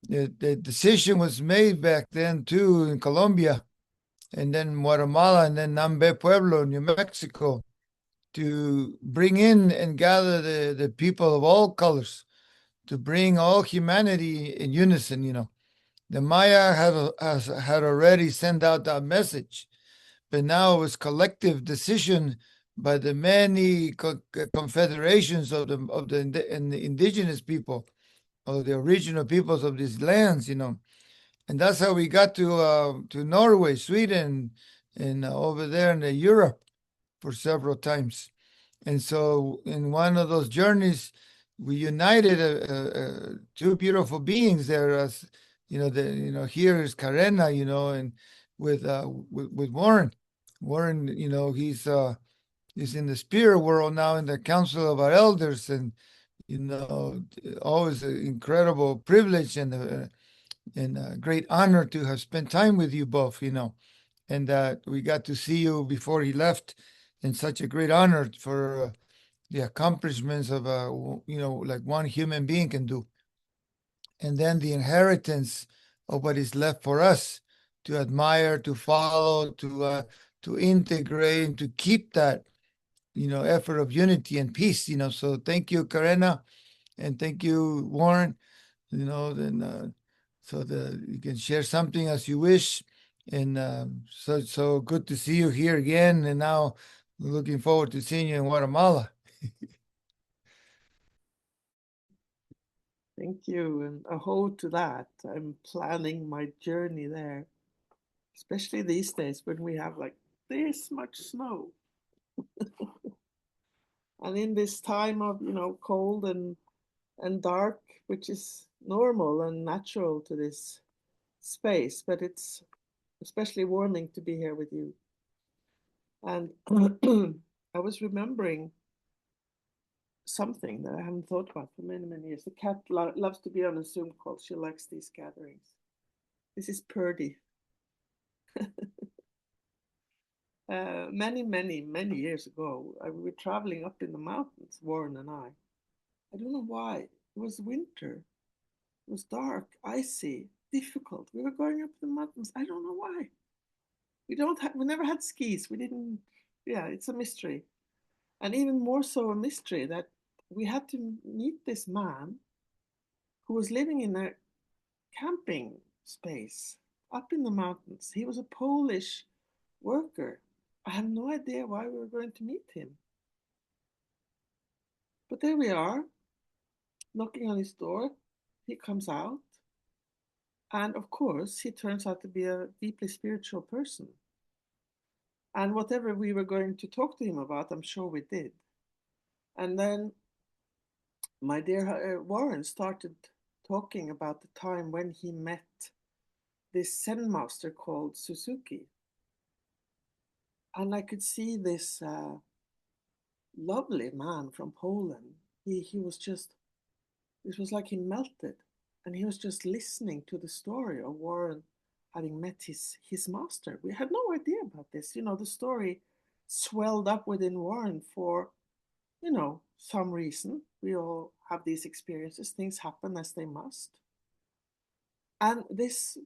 the decision was made back then too in Colombia, and then Guatemala, and then Nambe Pueblo, New Mexico, to bring in and gather the people of all colors, to bring all humanity in unison. The Maya had already sent out that message, but now it was collective decision by the many confederations of the indigenous people, of the original peoples of these lands, and that's how we got to Norway, Sweden, and over there in Europe for several times. And so, in one of those journeys, we united two beautiful beings there. As here is Karena, and with Warren. Warren, he's in the spirit world now in the Council of our Elders, and always an incredible privilege and a great honor to have spent time with you both. And that we got to see you before he left, and such a great honor for the accomplishments of like one human being can do, and then the inheritance of what is left for us to admire, to follow, to integrate, and to keep that effort of unity and peace. So thank you, Karena, and thank you, Warren. Then so that you can share something as you wish. And so good to see you here again. And now looking forward to seeing you in Guatemala. Thank you, and a hold to that. I'm planning my journey there, especially these days when we have like this much snow. And in this time of, cold and dark, which is normal and natural to this space, but it's especially warming to be here with you. And I was remembering something that I haven't thought about for many, many years. The cat loves to be on a Zoom call. She likes these gatherings. This is Purdy. Many, many, many years ago, we were traveling up in the mountains, Warren and I. I don't know why. It was winter. It was dark, icy, difficult. We were going up the mountains. I don't know why. We never had skis. We didn't, it's a mystery. And even more so a mystery that we had to meet this man who was living in a camping space up in the mountains. He was a Polish worker. I have no idea why we were going to meet him. But there we are, knocking on his door. He comes out. And of course, he turns out to be a deeply spiritual person. And whatever we were going to talk to him about, I'm sure we did. And then my dear Warren started talking about the time when he met this Zen master called Suzuki. And I could see this lovely man from Poland. He was just, it was like he melted, and he was just listening to the story of Warren having met his master. We had no idea about this. You know, the story swelled up within Warren for, you know, some reason. We all have these experiences. Things happen as they must. And this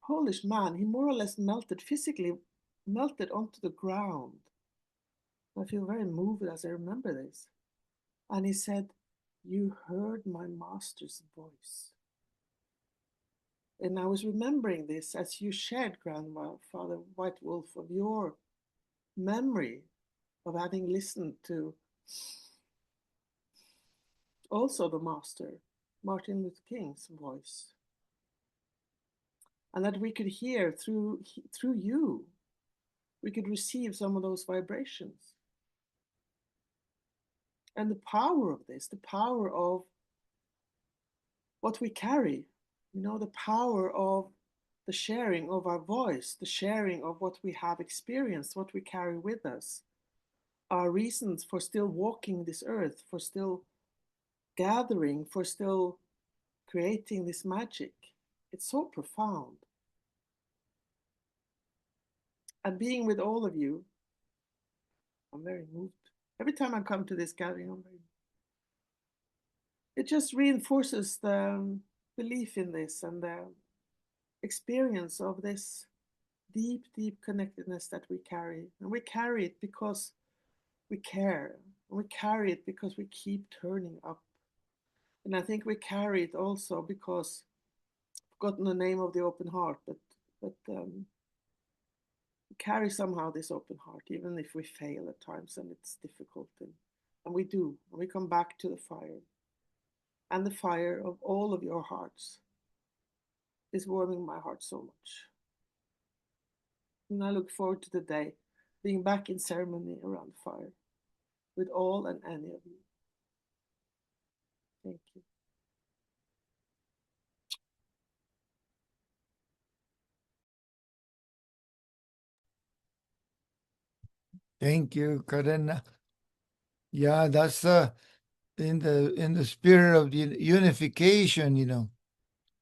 Polish man, he more or less melted, physically melted onto the ground. I feel very moved as I remember this. And he said, "You heard my master's voice." And I was remembering this as you shared, Grandfather White Wolf, of your memory of having listened to also the master, Martin Luther King's voice. And that we could hear through you, we could receive some of those vibrations. And the power of this, the power of what we carry, you know, the power of the sharing of our voice, the sharing of what we have experienced, what we carry with us, our reasons for still walking this earth, for still gathering, for still creating this magic. It's so profound. And being with all of you, I'm very moved. Every time I come to this gathering, it just reinforces the belief in this and the experience of this deep, deep connectedness that we carry. And we carry it because we care. And we carry it because we keep turning up. And I think we carry it also because I've forgotten the name of the open heart, but we carry somehow this open heart, even if we fail at times and it's difficult. And we do. And we come back to the fire. And the fire of all of your hearts is warming my heart so much. And I look forward to the day being back in ceremony around fire with all and any of you. Thank you. Thank you, Karina. Yeah, that's in the spirit of the unification, you know,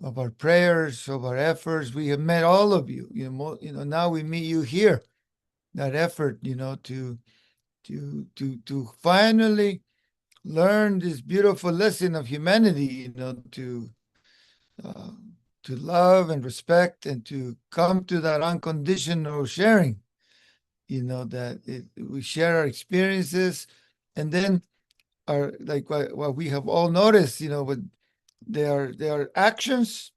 of our prayers, of our efforts. We have met all of you. Now we meet you here. That effort, you know, to finally learn this beautiful lesson of humanity, you know, to love and respect and to come to that unconditional sharing, you know, that we share our experiences, and then our, like what we have all noticed, you know, but they are actions,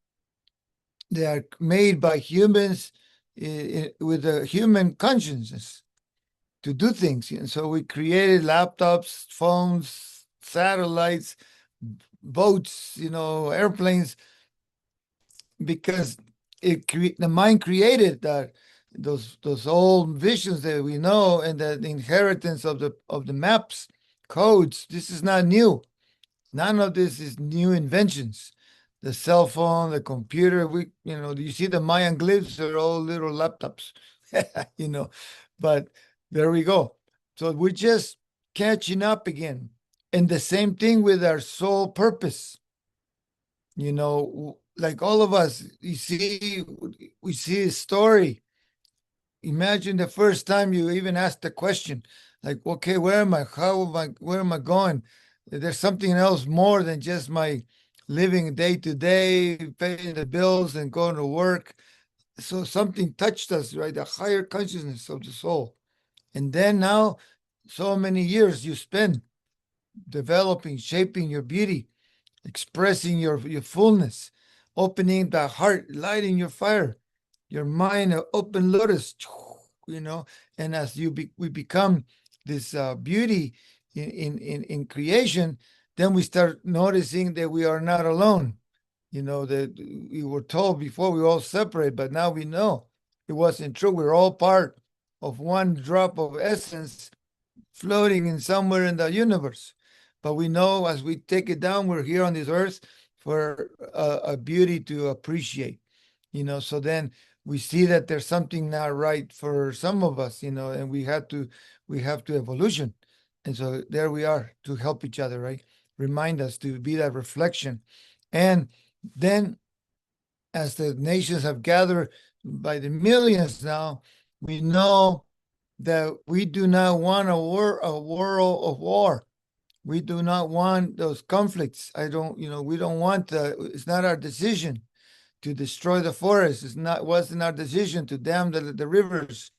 they are made by humans with a human consciousness to do things. And so we created laptops, phones, satellites, boats, you know, airplanes, because the mind created that those old visions that we know, and the inheritance of the maps, codes. This is not new. None of this is new inventions. The cell phone, the computer, you see the Mayan glyphs, they're all little laptops, you know, but there we go. So we're just catching up again. And the same thing with our soul purpose. You know, like all of us, we see a story. Imagine the first time you even asked the question, like, okay, where am I? Where am I going? There's something else more than just my living day to day, paying the bills and going to work. So something touched us, right? The higher consciousness of the soul. And then now, so many years you spend developing, shaping your beauty, expressing your fullness, opening the heart, lighting your fire, your mind, an open lotus, you know. And as we become this beauty in creation, then we start noticing that we are not alone. You know, that we were told before we all separate, but now we know it wasn't true. We're all part of one drop of essence floating in somewhere in the universe. But we know as we take it down, we're here on this earth for a beauty to appreciate, you know. So then we see that there's something not right for some of us, you know, and we have to evolution. And so there we are to help each other, right? Remind us to be that reflection. And then as the nations have gathered by the millions now, we know that we do not want a world of war. We do not want those conflicts. We don't want it's not our decision to destroy the forest. Wasn't our decision to dam the rivers,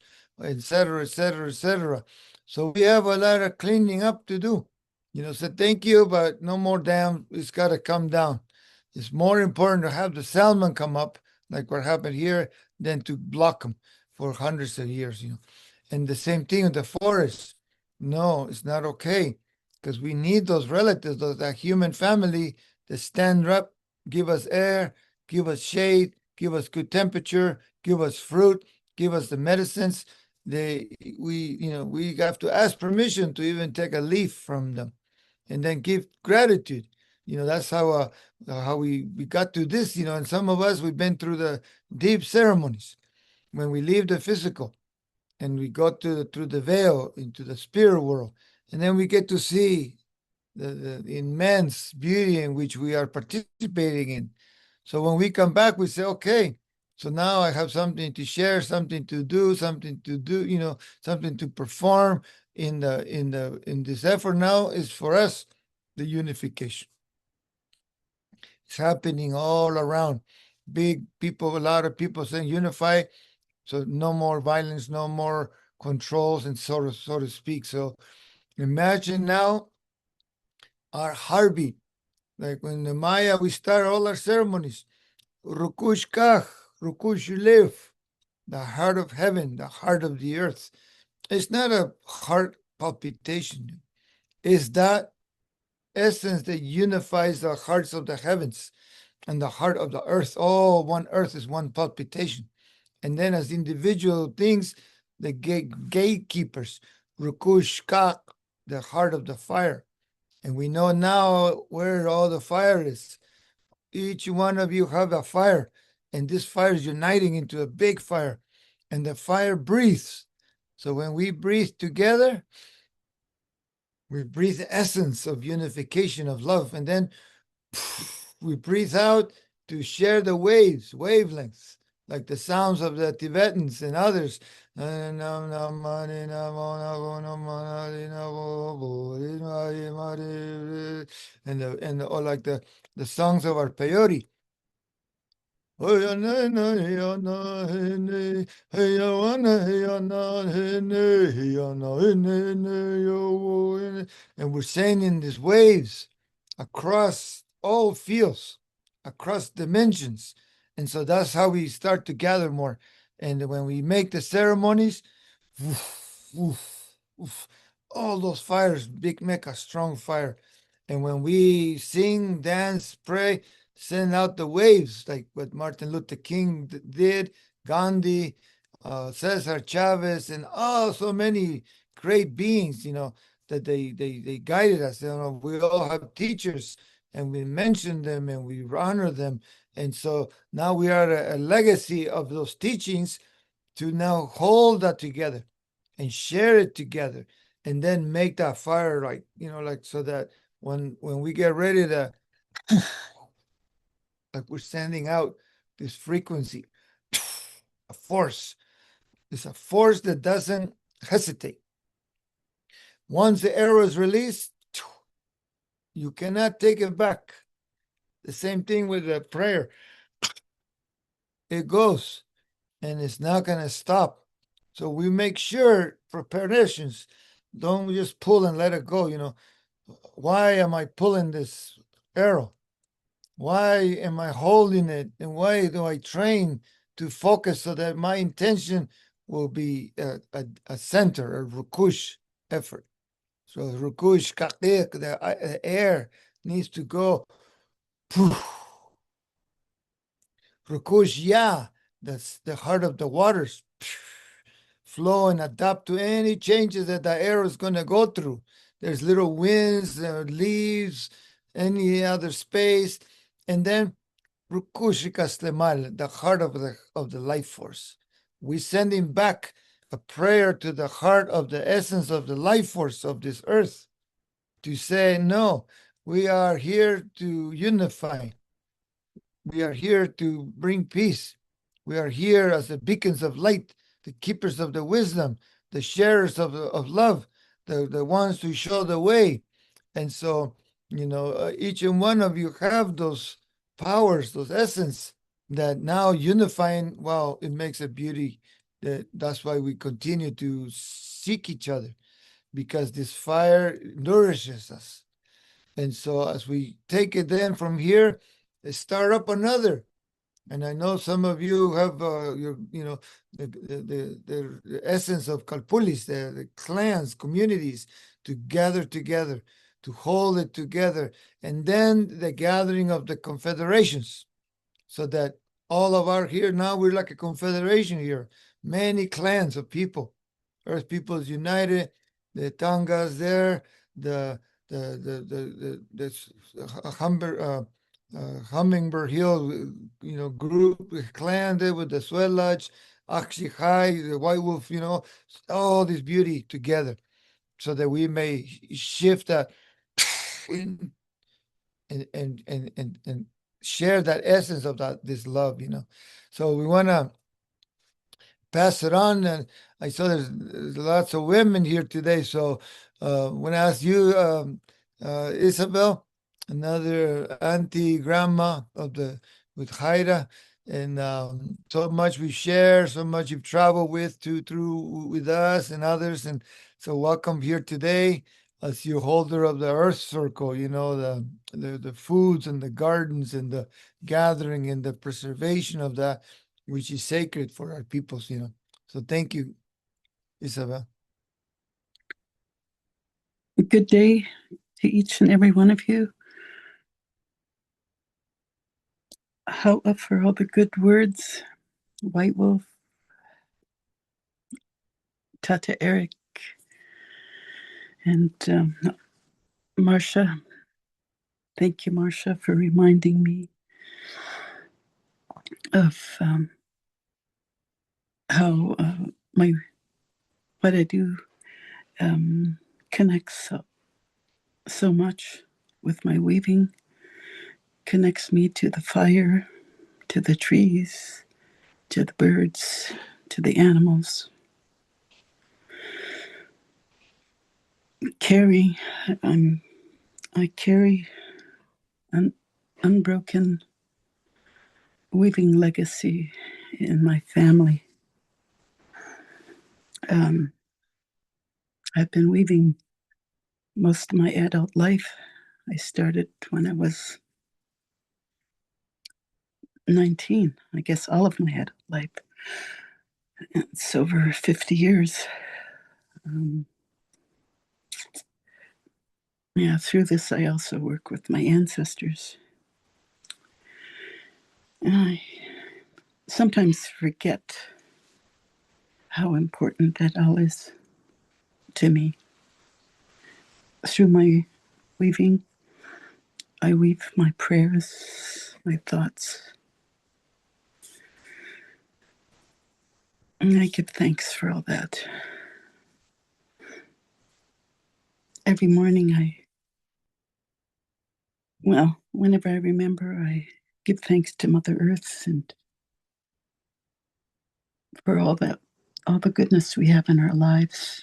et cetera, et cetera, et cetera. So we have a lot of cleaning up to do. So thank you, but no more dams. It's got to come down. It's more important to have the salmon come up, like what happened here, than to block them for hundreds of years. And the same thing with the forest. No, it's not okay, because we need those relatives, that human family, to stand up, give us air, give us shade, give us good temperature, give us fruit, give us the medicines. We have to ask permission to even take a leaf from them, and then give gratitude. That's how we got to this. And some of us, we've been through the deep ceremonies when we leave the physical and we go through the veil into the spirit world, and then we get to see the immense beauty in which we are participating in. So when we come back, we say, okay, so now I have something to share, something to do, something to perform in this effort. Now is for us the unification. It's happening all around. A lot of people saying unify, so no more violence, no more controls, and so to speak. So imagine now our heartbeat. Like when the Maya, we start all our ceremonies. Rukush Kach, Rukush you live, the heart of heaven, the heart of the earth. It's not a heart palpitation. It's that essence that unifies the hearts of the heavens and the heart of the earth. All one earth is one palpitation. And then as individual things, the gatekeepers, Rukush Kach, the heart of the fire. And we know now where all the fire is. Each one of you have a fire, and this fire is uniting into a big fire, and the fire breathes. So when we breathe together, we breathe the essence of unification, of love, and then we breathe out to share the wavelengths, like the sounds of the Tibetans and others. And or like the songs of our peyote. And we're saying in these waves across all fields, across dimensions. And so that's how we start to gather more. And when we make the ceremonies, woof, woof, woof, all those fires make a strong fire. And when we sing, dance, pray, send out the waves, like what Martin Luther King did, Gandhi, Cesar Chavez, and so many great beings, that they guided us. We all have teachers, and we mention them and we honor them. And so now we are a legacy of those teachings to now hold that together and share it together, and then make that fire like so that when we get ready to like we're sending out this frequency, a force. It's a force that doesn't hesitate. Once the arrow is released, you cannot take it back. The same thing with the prayer. It goes, and it's not going to stop. So we make sure preparations don't just pull and let it go. Why am I pulling this arrow? Why am I holding it? And why do I train to focus so that my intention will be a center, a rukush effort? So rukush, kakik, the air needs to go. Rukush ya, that's the heart of the waters. Flow and adapt to any changes that the air is going to go through. There's little winds, leaves, any other space. And then Rukushika Slemal, the heart of the life force. We send him back a prayer to the heart of the essence of the life force of this earth to say, no, we are here to unify. We are here to bring peace. We are here as the beacons of light, the keepers of the wisdom, the sharers of love, the ones who show the way. And so, each and one of you have those powers, those essence that now unifying, well, it makes a beauty. That's why we continue to seek each other, because this fire nourishes us. And so as we take it then from here, start up another. And I know some of you have the essence of Kalpulis, the clans, communities, to gather together, to hold it together, and then the gathering of the confederations, so that all of our here now we're like a confederation here, many clans of people. Earth Peoples United, the Tongas there, the Hummingbird Hill, group clan there with the Swelach, Akshi High, the White Wolf, all this beauty together, so that we may shift that and share that essence of this love, So we want to pass it on. And I saw there's lots of women here today. So when I ask you, Isabel, another auntie, grandma with Jaira, and so much we share, so much you've traveled with us and others. And so welcome here today as you holder of the Earth Circle, the foods and the gardens and the gathering and the preservation of that, which is sacred for our peoples, So thank you, Isabel. Good day to each and every one of you. How up for all the good words, White Wolf, Tata Eric, and Marcia. Thank you, Marcia, for reminding me of how what I do connects so much with my weaving, connects me to the fire, to the trees, to the birds, to the animals. I carry an unbroken weaving legacy in my family. I've been weaving most of my adult life. I started when I was 19, I guess all of my adult life. It's over 50 years. Through this, I also work with my ancestors. And I sometimes forget how important that all is to me. Through my weaving, I weave my prayers, my thoughts. And I give thanks for all that. Every morning whenever I remember, I give thanks to Mother Earth and for all the goodness we have in our lives.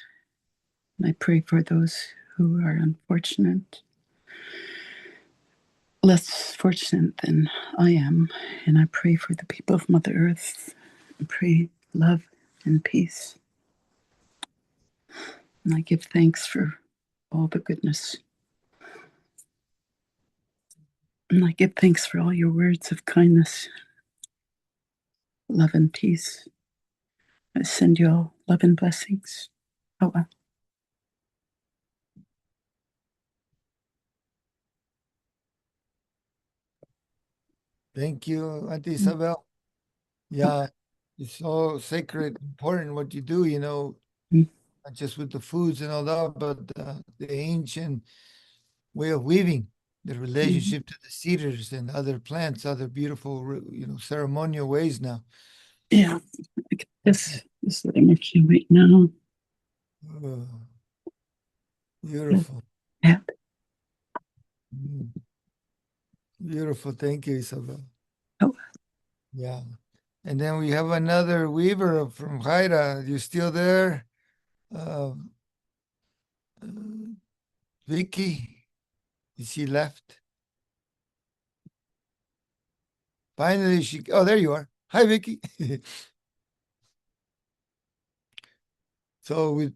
And I pray for those who are unfortunate, less fortunate than I am. And I pray for the people of Mother Earth and pray love and peace. And I give thanks for all the goodness. And I give thanks for all your words of kindness, love and peace. I send you all love and blessings. Oh, well. Thank you, Auntie Isabel. Yeah, it's so sacred, important what you do, not just with the foods and all that, but the ancient way of weaving, the relationship to the cedars and other plants, other beautiful, ceremonial ways now. Yeah, this Just letting it cue right now. Oh, beautiful. Yeah. Mm. Beautiful. Thank you, Isabel. Oh. Yeah. And then we have another weaver from Haida. You still there? Um, uh, Vicky? Is she left? Finally, oh, there you are. Hi, Vicky. So we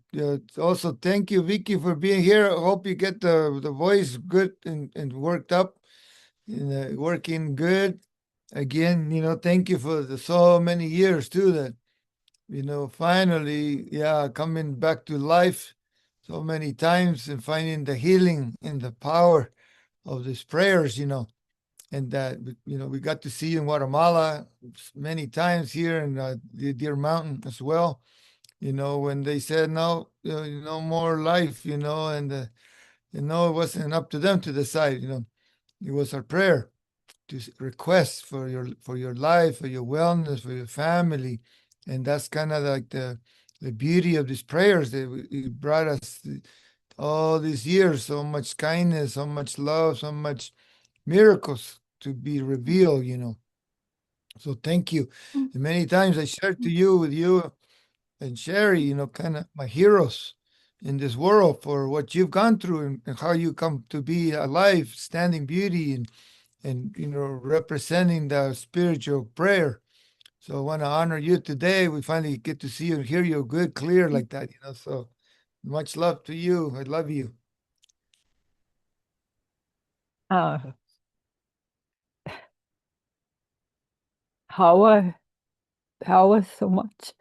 also thank you, Vicky, for being here. I hope you get the voice good and worked up and working good. Again, thank you for so many years too that, finally, yeah, coming back to life so many times and finding the healing and the power of these prayers, and that, we got to see you in Guatemala many times here in the Deer Mountain as well. When they said no, no more life, and it wasn't up to them to decide. It was our prayer to request for your life, for your wellness, for your family, and that's kind of like the beauty of these prayers that it brought us all these years, so much kindness, so much love, so much miracles to be revealed. So thank you. And many times I shared to you with you and Sherry, kind of my heroes in this world for what you've gone through and how you come to be alive, standing beauty and representing the spiritual prayer. So I want to honor you today. We finally get to see you and hear you good, clear like that, So much love to you. I love you. Uh, Hawa so much.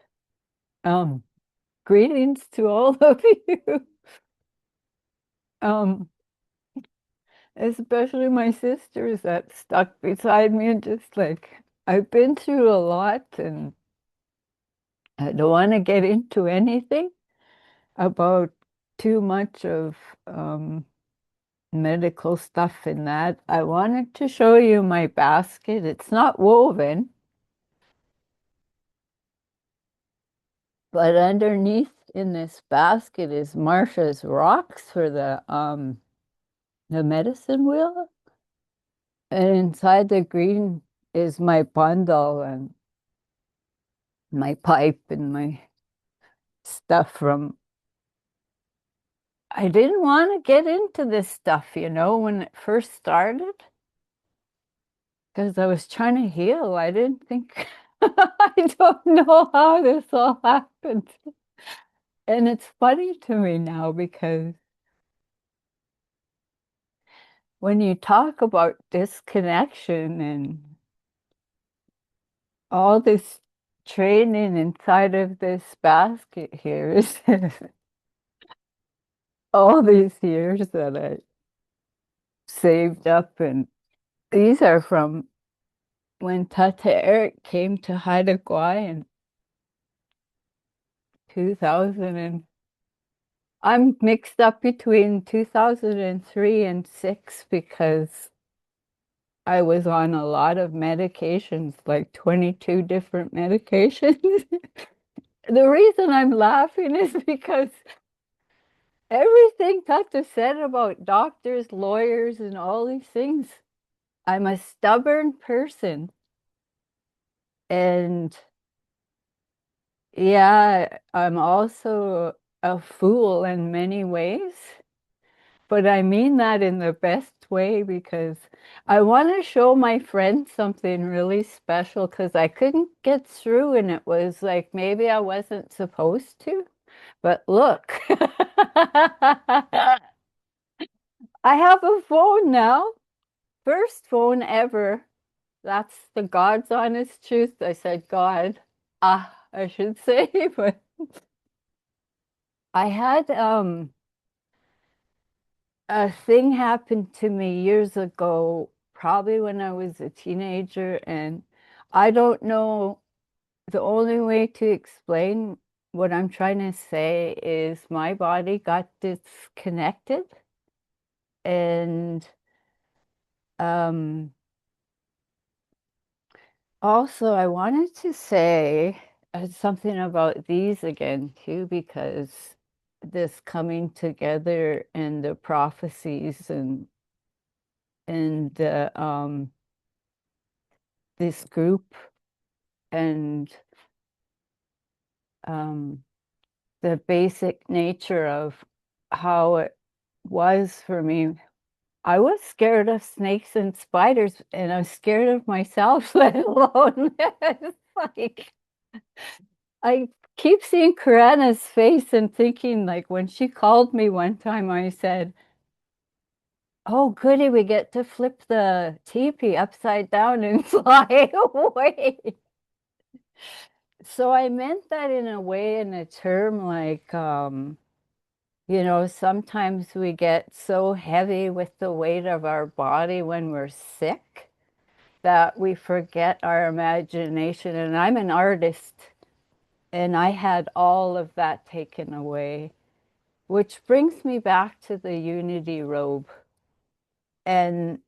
Greetings to all of you. Especially my sisters that stuck beside me and just like, I've been through a lot and I don't want to get into anything about too much of medical stuff in that. I wanted to show you my basket. It's not woven, but underneath in this basket is Marsha's rocks for the medicine wheel. And inside the green is my bundle and my pipe and my stuff from. I didn't want to get into this stuff, when it first started, because I was trying to heal. I didn't think, I don't know how this all happened. And it's funny to me now because when you talk about disconnection and all this training inside of this basket here is all these years that I saved up, and these are from when Tata Eric came to Haida Gwaii in 2000 and I'm mixed up between 2003 and 6 because I was on a lot of medications, like 22 different medications. The reason I'm laughing is because everything Tata said about doctors, lawyers, and all these things, I'm a stubborn person. And yeah, I'm also a fool in many ways. But I mean that in the best way because I want to show my friends something really special because I couldn't get through and it was like maybe I wasn't supposed to. But look, I have a phone now. First phone ever. That's the God's honest truth. I said, God, I should say, but I had a thing happened to me years ago, probably when I was a teenager, and I don't know. The only way to explain what I'm trying to say is my body got disconnected, and um, also I wanted to say something about these again too, because this coming together and the prophecies and this group and the basic nature of how it was for me. I was scared of snakes and spiders, and I'm scared of myself, let alone it's like I keep seeing Karana's face and thinking, like, when she called me one time, I said, "Oh, goody, we get to flip the teepee upside down and fly away." So I meant that in a way, in a term like, sometimes we get so heavy with the weight of our body when we're sick that we forget our imagination. And I'm an artist, and I had all of that taken away, which brings me back to the unity robe and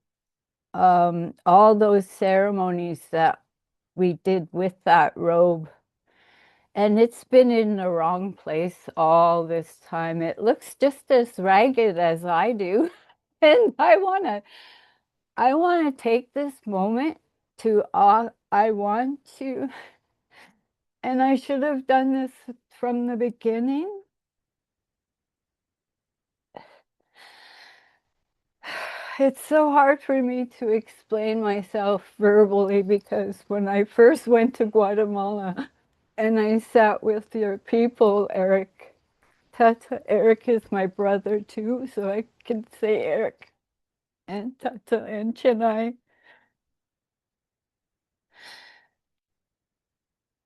all those ceremonies that we did with that robe. And it's been in the wrong place all this time. It looks just as ragged as I do. And I want to take this moment to I want to, and I should have done this from the beginning. It's so hard for me to explain myself verbally because when I first went to Guatemala and I sat with your people, Eric, Tata, Eric is my brother too, so I can say Eric and Tata and Chennai,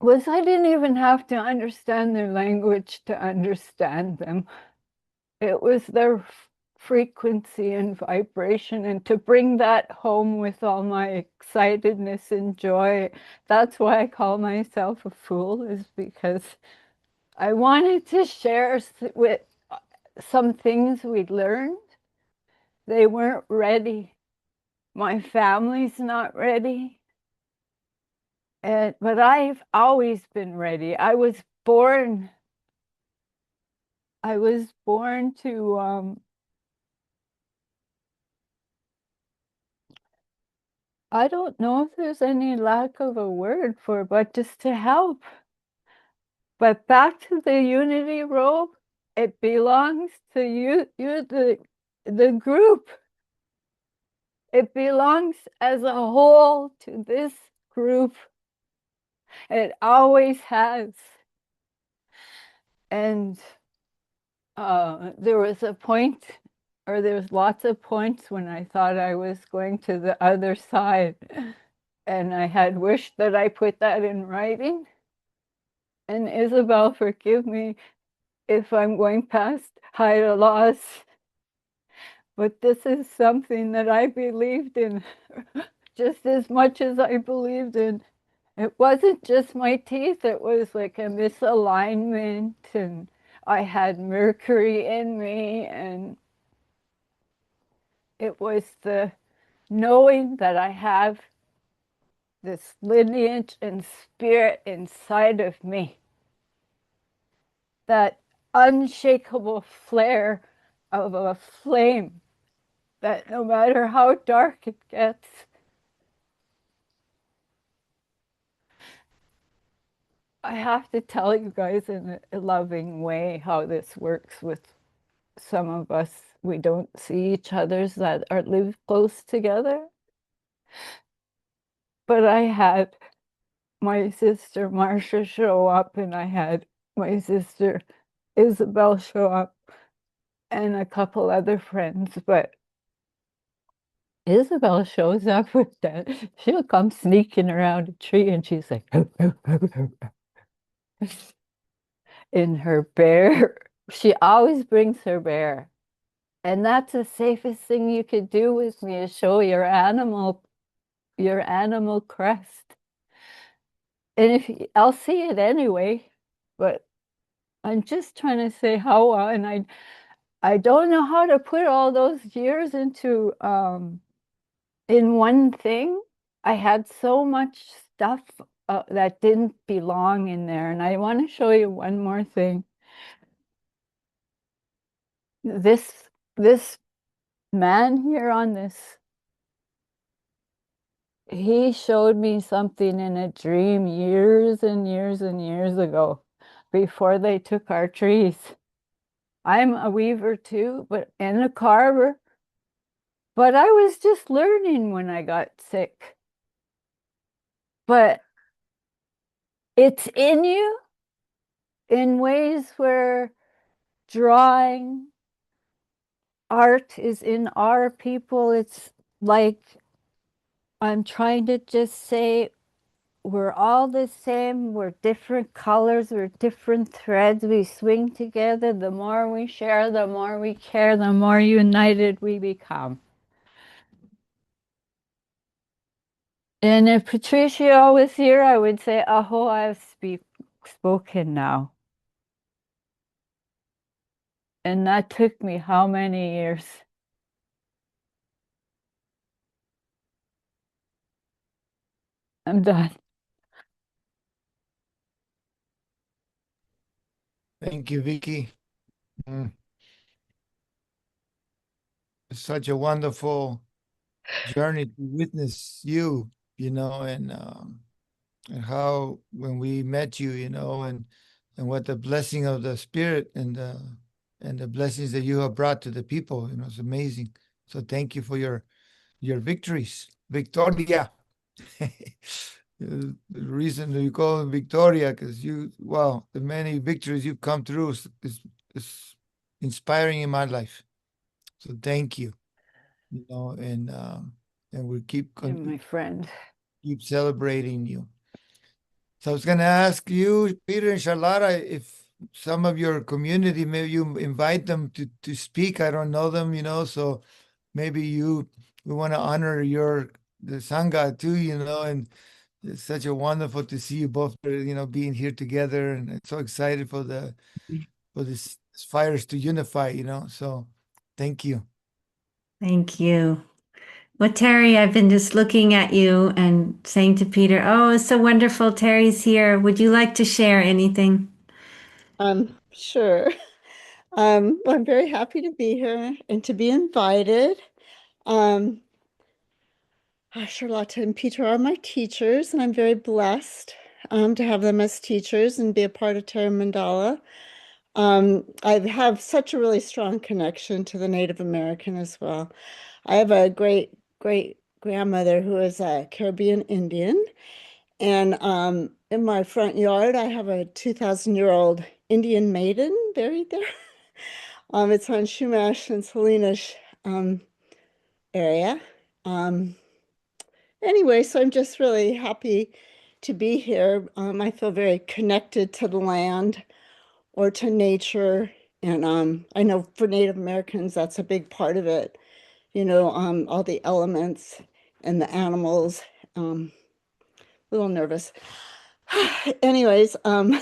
was I didn't even have to understand their language to understand them. It was their frequency and vibration, and to bring that home with all my excitedness and joy. That's why I call myself a fool, is because I wanted to share with some things we'd learned. They weren't ready. My family's not ready. But I've always been ready. I was born to I don't know if there's any lack of a word for, but just to help. But back to the unity robe, it belongs to you, the group. It belongs as a whole to this group. It always has. And there was a point, or there was lots of points when I thought I was going to the other side. And I had wished that I put that in writing. And Isabel, forgive me if I'm going past higher laws, but this is something that I believed in just as much as I believed in. It wasn't just my teeth, it was like a misalignment, and I had mercury in me, and it was the knowing that I have this lineage and spirit inside of me, that unshakable flare of a flame, that no matter how dark it gets, I have to tell you guys in a loving way how this works with some of us. We don't see each other's that are live close together. But I had my sister Marcia show up, and I had my sister Isabel show up, and a couple other friends. But Isabel shows up with that. She'll come sneaking around a tree, and she's like, in her bear. She always brings her bear. And that's the safest thing you could do with me, is show your animal crest. And I'll see it anyway, but I'm just trying to say how, and I don't know how to put all those years into in one thing. I had so much stuff that didn't belong in there. And I want to show you one more thing. This man here on this, he showed me something in a dream years and years and years ago, before they took our trees. I'm a weaver too, and a carver, but I was just learning when I got sick. But it's in you in ways where drawing, art is in our people. It's like I'm trying to just say we're all the same. We're different colors. We're different threads. We swing together. The more we share, the more we care, the more united we become. And if Patricia was here, I would say, Aho, I've spoken now. And that took me how many years? I'm done. Thank you, Vicky. Mm. It's such a wonderful journey to witness you, and how when we met you, and what the blessing of the spirit and the blessings that you have brought to the people, it's amazing. So thank you for your victories, Victoria. The reason you call it Victoria, because wow, the many victories you've come through is inspiring in my life. So thank you, and we My friend. keep celebrating you. So I was going to ask you, Peter and Charlotta, if some of your community, maybe you invite them to speak. I don't know them, so maybe we want to honor the Sangha too, and it's such a wonderful to see you both, being here together, and I'm so excited for this fires to unify, so thank you. Thank you. Well, Terry, I've been just looking at you and saying to Peter, oh, it's so wonderful. Terry's here. Would you like to share anything? Sure. Well, I'm very happy to be here and to be invited. Charlotte and Peter are my teachers, and I'm very blessed to have them as teachers and be a part of Terra Mandala. I have such a really strong connection to the Native American as well. I have a great grandmother who is a Caribbean Indian, and in my front yard, I have a 2,000-year-old Indian maiden buried there. It's on Shumash and Salinas area. Anyway, so I'm just really happy to be here. I feel very connected to the land or to nature. And I know for Native Americans, that's a big part of it. All the elements and the animals. A little nervous. Anyways, I'm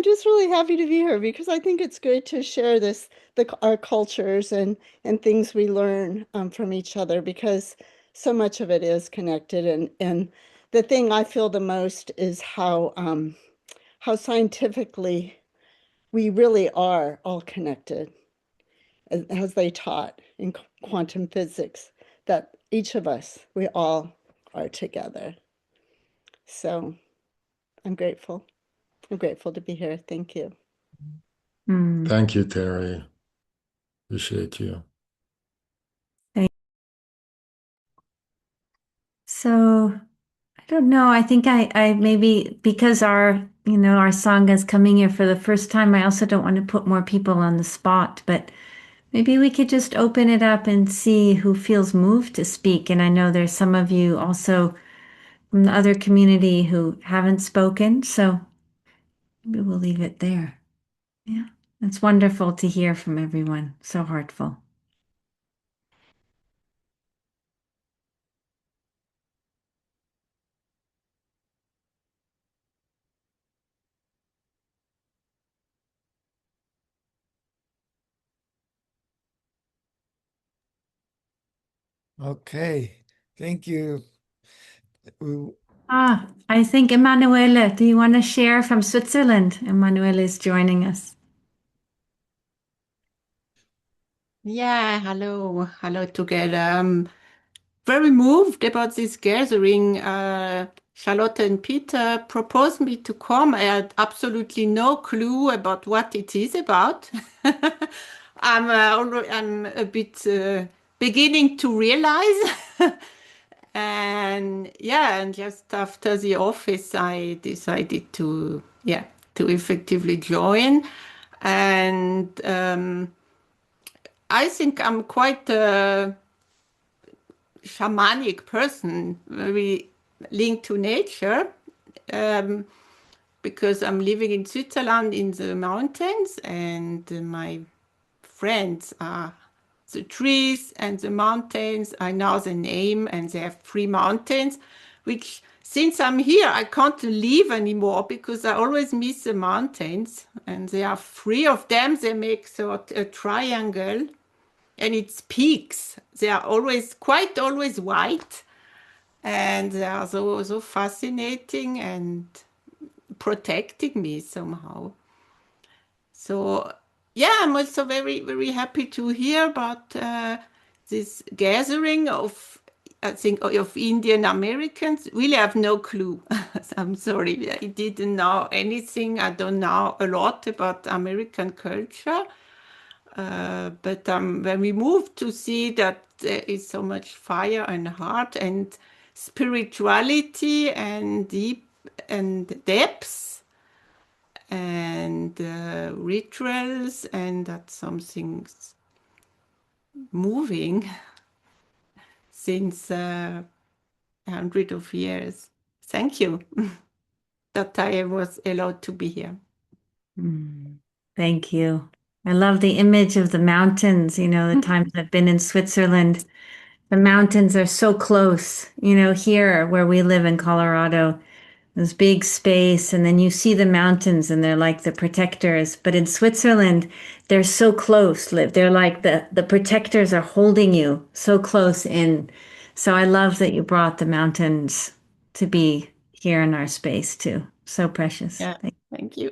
just really happy to be here because I think it's good to share our cultures and things we learn from each other, because so much of it is connected. And the thing I feel the most is how scientifically we really are all connected, as they taught in quantum physics, that each of us, we all are together. So I'm grateful. I'm grateful to be here. Thank you. Thank you, Terry. Appreciate you. So I don't know. I think I maybe because our Sangha is coming here for the first time, I also don't want to put more people on the spot, but maybe we could just open it up and see who feels moved to speak. And I know there's some of you also from the other community who haven't spoken, so maybe we'll leave it there. Yeah. It's wonderful to hear from everyone. So heartful. Okay, thank you. I think Emanuela, do you want to share from Switzerland? Emanuela is joining us. Yeah, hello together. I'm very moved about this gathering. Charlotte and Peter proposed me to come. I had absolutely no clue about what it is about. I'm a bit beginning to realize. And yeah, and just after the office, I decided to effectively join. And I think I'm quite a shamanic person, very linked to nature, um, because I'm living in Switzerland in the mountains, and my friends are the trees and the mountains. I know the name, and they have three mountains, which since I'm here, I can't leave anymore because I always miss the mountains. And there are three of them. They make sort a triangle, and it's peaks. They are quite always white, and they are so fascinating and protecting me somehow. So yeah, I'm also very happy to hear about this gathering of, I think, of Indian Americans. Really have no clue. I'm sorry, I didn't know anything. I don't know a lot about American culture. But I'm very moved to see that there is so much fire and heart and spirituality and deep and depths and rituals, and that something's moving since 100 of years. Thank you that I was allowed to be here. Thank you. I love the image of the mountains. The times I've been in Switzerland, the mountains are so close. Here where we live in Colorado, this big space, and then you see the mountains and they're like the protectors. But in Switzerland, they're so close. They're like the protectors are holding you so close in. So I love that you brought the mountains to be here in our space too. So precious. Yeah, thank you.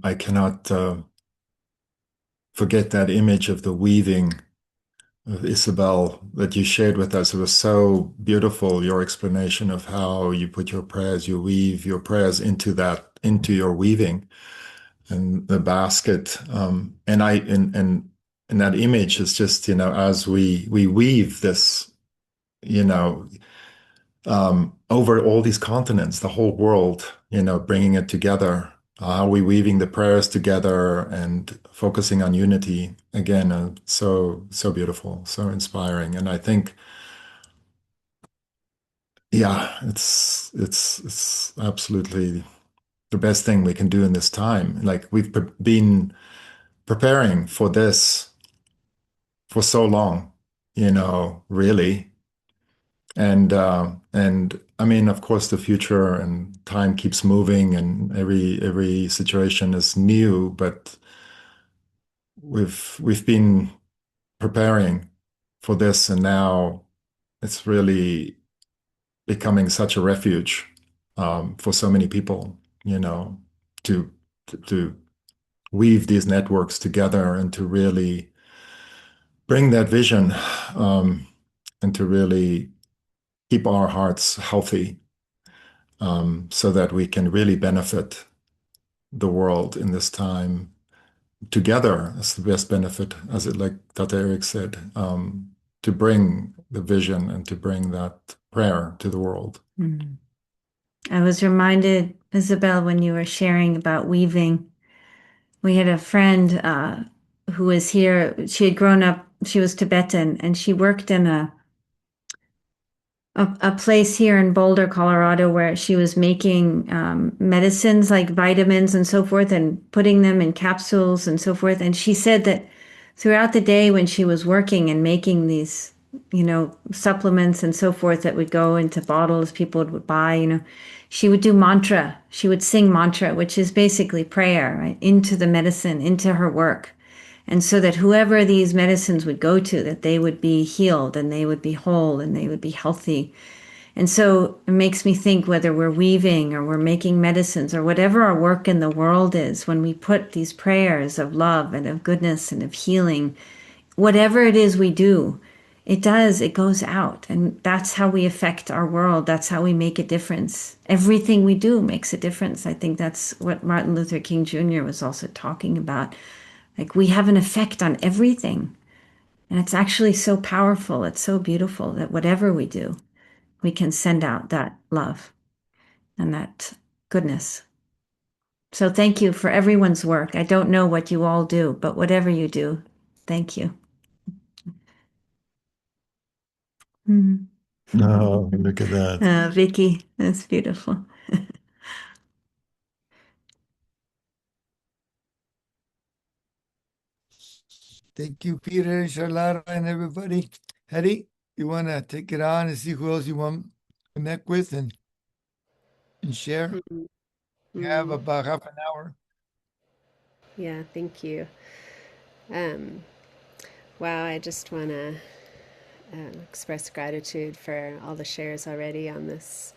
I cannot forget that image of the weaving of Isabel that you shared with us. It was so beautiful, your explanation of how you put your prayers, you weave your prayers into your weaving and the basket. And that image is just, as we weave this, you know, over all these continents, the whole world, bringing it together. How are we weaving the prayers together and focusing on unity again? So beautiful, so inspiring, and I think, yeah, it's absolutely the best thing we can do in this time. Like we've been preparing for this for so long, really. And I mean, of course, the future and time keeps moving, and every situation is new. But we've been preparing for this, and now it's really becoming such a refuge for so many people. To to weave these networks together and to really bring that vision, and to really keep our hearts healthy, so that we can really benefit the world in this time together as the best benefit, as it like Dr. Eric said, to bring the vision and to bring that prayer to the world. I was reminded, Isabel, when you were sharing about weaving, we had a friend who was here. She had grown up, she was Tibetan, and she worked in a place here in Boulder, Colorado, where she was making medicines like vitamins and so forth and putting them in capsules and so forth. And she said that throughout the day when she was working and making these supplements and so forth that would go into bottles people would buy. She would do mantra. She would sing mantra, which is basically prayer, right? Into the medicine, into her work. And so that whoever these medicines would go to, that they would be healed and they would be whole and they would be healthy. And so it makes me think whether we're weaving or we're making medicines or whatever our work in the world is, when we put these prayers of love and of goodness and of healing, whatever it is we do, it goes out. And that's how we affect our world. That's how we make a difference. Everything we do makes a difference. I think that's what Martin Luther King Jr. was also talking about. Like, we have an effect on everything. And it's actually so powerful. It's so beautiful that whatever we do, we can send out that love and that goodness. So thank you for everyone's work. I don't know what you all do, but whatever you do, thank you. Oh, look at that. Vicky, that's beautiful. Thank you, Peter, Charlotta, and everybody. Hetty, you want to take it on and see who else you want to connect with and share? You have about half an hour. Yeah, thank you. Wow, I just want to express gratitude for all the shares already on this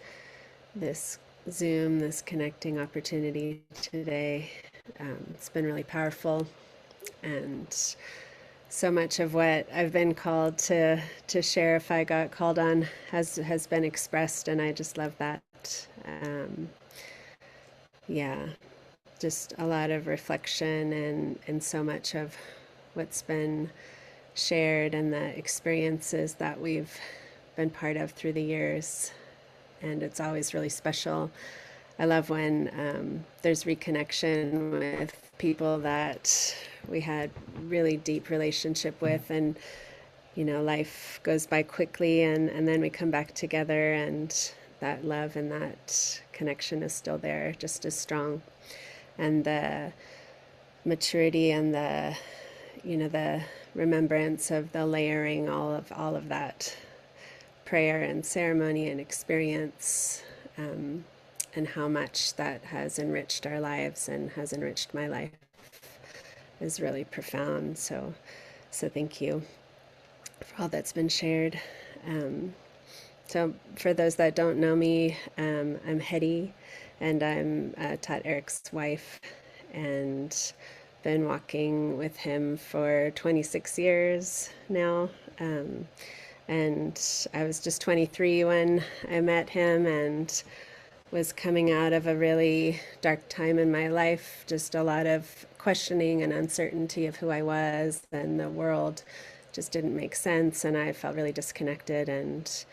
Zoom, this connecting opportunity today. It's been really powerful, and so much of what I've been called to share, if I got called on, has been expressed, and I just love that. Yeah, just a lot of reflection and so much of what's been shared and the experiences that we've been part of through the years. And it's always really special. I love when there's reconnection with people that we had really deep relationship with, and life goes by quickly, and then we come back together, and that love and that connection is still there, just as strong. And the maturity and the remembrance of the layering, all of that prayer and ceremony and experience, and how much that has enriched our lives and has enriched my life is really profound. So thank you for all that's been shared. So for those that don't know me, I'm Hetty, and I'm Todd Eric's wife, and been walking with him for 26 years now. And I was just 23 when I met him, and was coming out of a really dark time in my life, just a lot of questioning and uncertainty of who I was, and the world just didn't make sense, and I felt really disconnected, and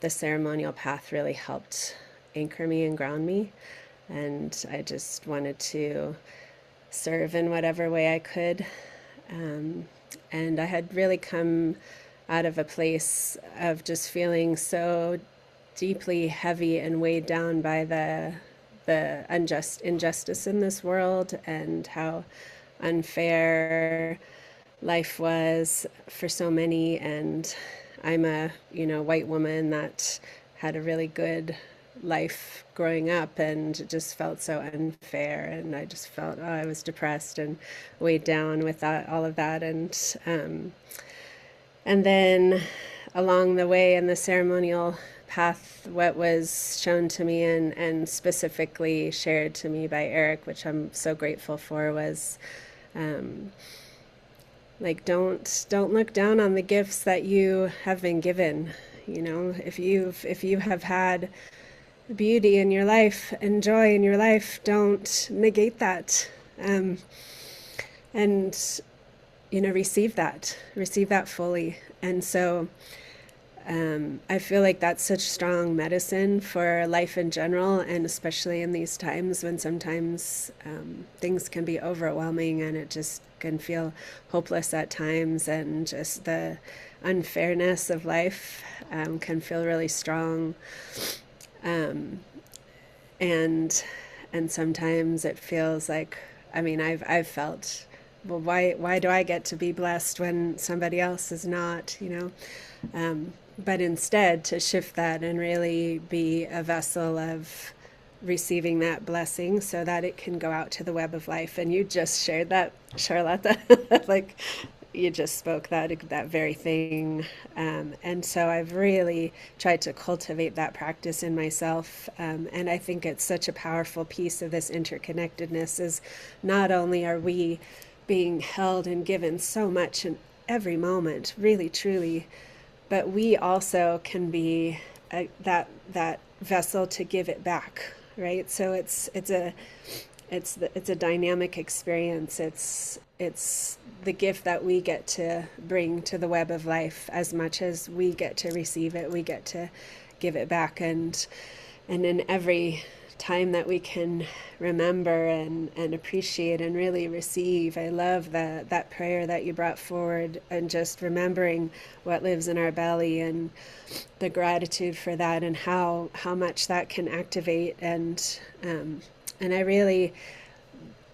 the ceremonial path really helped anchor me and ground me, and I just wanted to serve in whatever way I could. And I had really come out of a place of just feeling so deeply heavy and weighed down by the injustice in this world, and how unfair life was for so many. And I'm a white woman that had a really good life growing up, and it just felt so unfair, and I just felt I was depressed and weighed down with all of that. And then along the way in the ceremonial path, what was shown to me and specifically shared to me by Eric, which I'm so grateful for, was like, don't look down on the gifts that you have been given. If you have had beauty in your life and joy in your life, don't negate that, and receive that fully. And so I feel like that's such strong medicine for life in general, and especially in these times when sometimes things can be overwhelming, and it just can feel hopeless at times, and just the unfairness of life can feel really strong. And sometimes it feels like, I've felt well, why do I get to be blessed when somebody else is not, but instead to shift that and really be a vessel of receiving that blessing so that it can go out to the web of life. And you just shared that, Charlotte, like you just spoke that very thing. And so I've really tried to cultivate that practice in myself. And I think it's such a powerful piece of this interconnectedness is not only are we being held and given so much in every moment, really, truly, but we also can be that vessel to give it back, right? So it's a dynamic experience. It's the gift that we get to bring to the web of life as much as we get to receive it. We get to give it back, and in every time that we can remember and appreciate and really receive. I love that prayer that you brought forward, and just remembering what lives in our belly and the gratitude for that, and how much that can activate. And I really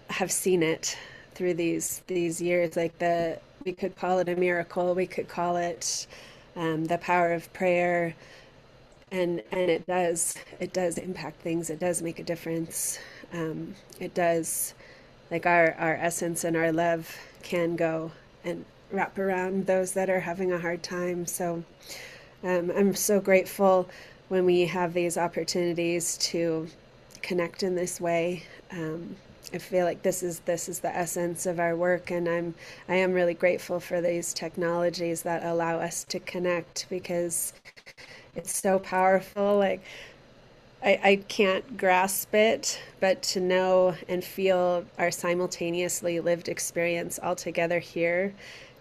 have seen it through these years. Like we could call it a miracle, we could call it the power of prayer. And it does impact things. It does make a difference. It does, like our essence and our love can go and wrap around those that are having a hard time. So I'm so grateful when we have these opportunities to connect in this way. I feel like this is the essence of our work, and I am really grateful for these technologies that allow us to connect, because it's so powerful. Like I can't grasp it, but to know and feel our simultaneously lived experience all together here,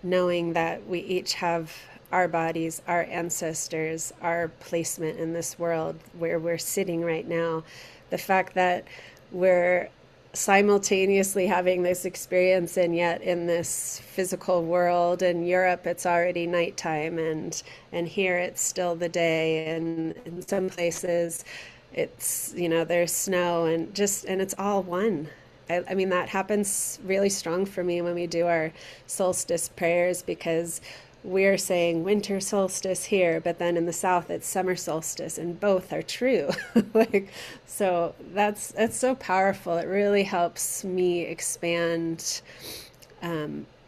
knowing that we each have our bodies, our ancestors, our placement in this world where we're sitting right now, the fact that we're simultaneously having this experience, and yet in this physical world in Europe it's already nighttime, and here it's still the day, and in some places it's there's snow, and it's all one. I mean, that happens really strong for me when we do our solstice prayers, because we're saying winter solstice here, but then in the south it's summer solstice, and both are true. So that's so powerful. It really helps me expand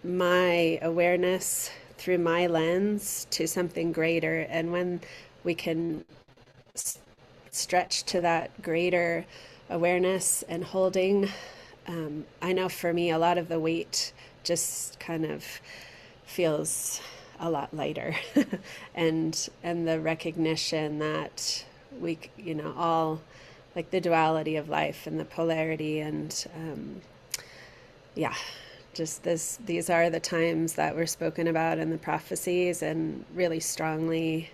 my awareness through my lens to something greater. And when we can stretch to that greater awareness and holding, I know for me a lot of the weight just kind of feels a lot lighter. and the recognition that we all, like the duality of life and the polarity, and these are the times that were spoken about in the prophecies, and really strongly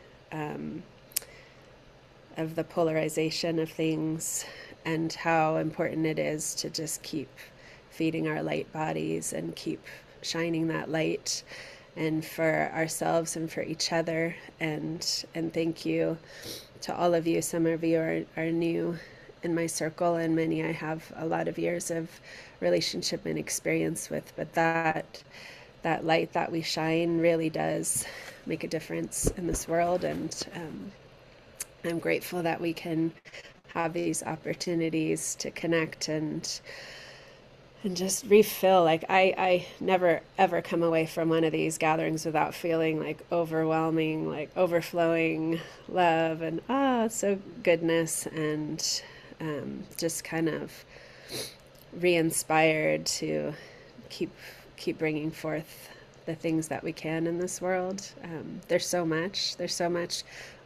of the polarization of things, and how important it is to just keep feeding our light bodies and keep shining that light, and for ourselves and for each other. And thank you to all of you. Some of you are new in my circle, and many I have a lot of years of relationship and experience with, but that light that we shine really does make a difference in this world. And I'm grateful that we can have these opportunities to connect and just refill. Like I never ever come away from one of these gatherings without feeling like overwhelming, like overflowing love and so goodness, and just kind of re-inspired to keep bringing forth the things that we can in this world. There's so much.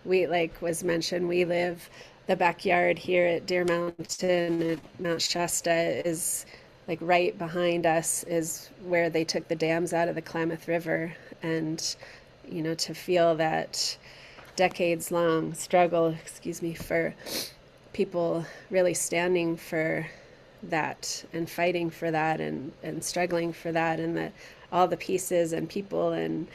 We, like was mentioned, we live, the backyard here at Deer Mountain at Mount Shasta is like right behind us is where they took the dams out of the Klamath River. And to feel that decades long struggle, for people really standing for that and fighting for that and struggling for that, and that all the pieces and people and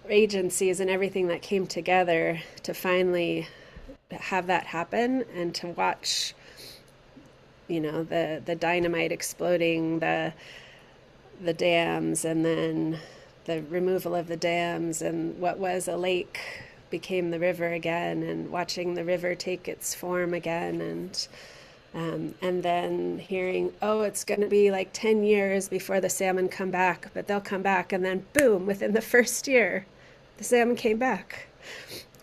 agencies and everything that came together to finally have that happen, and to watch the dynamite exploding, the the dams, and then the removal of the dams, and what was a lake became the river again, and watching the river take its form again, and then hearing, oh, it's going to be like 10 years before the salmon come back, but they'll come back, and then boom, within the first year, the salmon came back.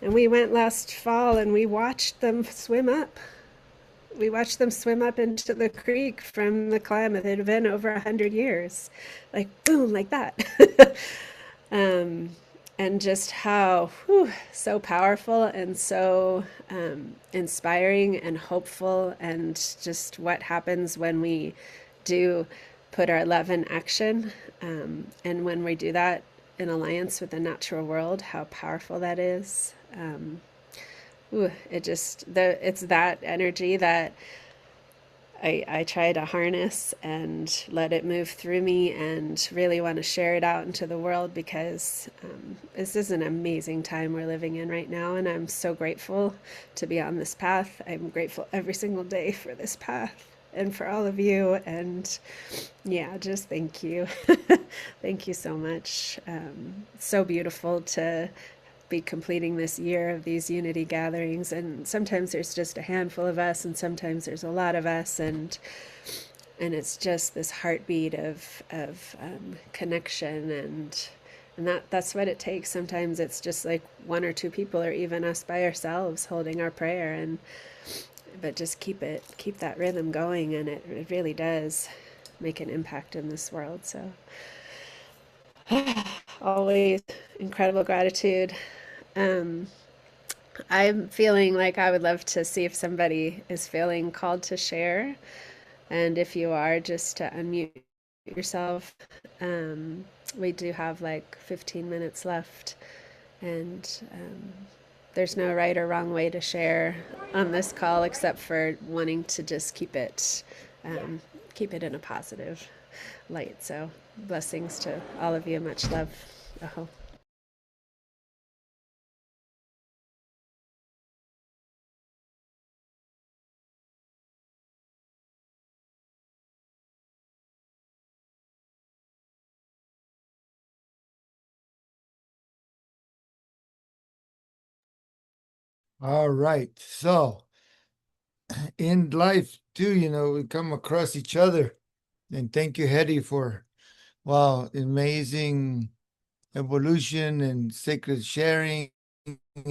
And we went last fall and we watched them swim up. We watched them swim up into the creek from the Klamath. It had been over 100 years, like boom, like that. And just how so powerful and so inspiring and hopeful, and just what happens when we do put our love in action, and when we do that in alliance with the natural world, how powerful that is. It's that energy that I try to harness and let it move through me, and really want to share it out into the world, because this is an amazing time we're living in right now, and I'm so grateful to be on this path. I'm grateful every single day for this path and for all of you, and yeah, just thank you. Thank you so much. It's so beautiful to be completing this year of these unity gatherings, and sometimes there's just a handful of us, and sometimes there's a lot of us, and it's just this heartbeat of connection, and that's what it takes. Sometimes it's just like one or two people, or even us by ourselves holding our prayer, but just keep that rhythm going, and it really does make an impact in this world. So always incredible gratitude. I'm feeling like I would love to see if somebody is feeling called to share, and if you are, just to unmute yourself. We do have like 15 minutes left, and there's no right or wrong way to share on this call, except for wanting to just keep it in a positive light. So blessings to all of you. Much love. Aho. All right. So in life too, we come across each other. And thank you, Hetty, for wow, amazing evolution and sacred sharing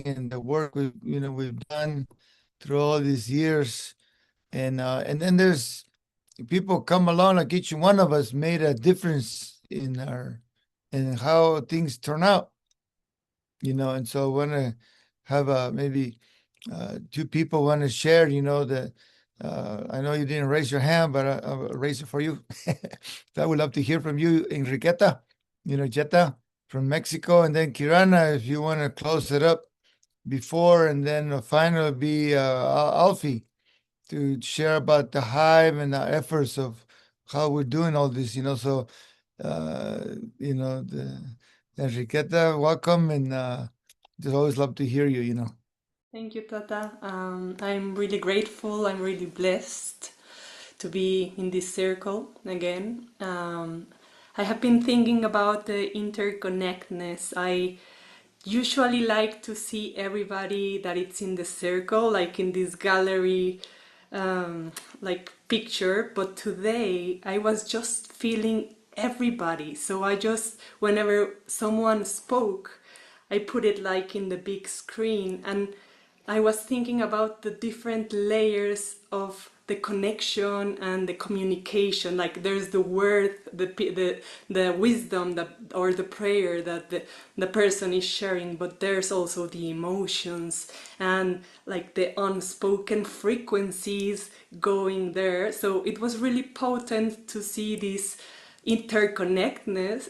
and the work we've done through all these years. And then there's people come along, like each one of us made a difference in how things turn out. And so I want to have maybe two people want to share, that I know you didn't raise your hand, but I'll raise it for you. So I would love to hear from you, Enriqueta, Jetta from Mexico, and then Kirana, if you want to close it up before, and then the final would be Alfie to share about the hive and the efforts of how we're doing all this, so, Enriqueta, welcome, and just always love to hear you. Thank you, Tata. I'm really grateful. I'm really blessed to be in this circle again. I have been thinking about the interconnectedness. I usually like to see everybody that it's in the circle, like in this gallery, like picture. But today I was just feeling everybody. So whenever someone spoke, I put it like in the big screen, and I was thinking about the different layers of the connection and the communication. Like there's the word, the wisdom or the prayer that the person is sharing, but there's also the emotions and like the unspoken frequencies going there. So it was really potent to see this interconnectedness,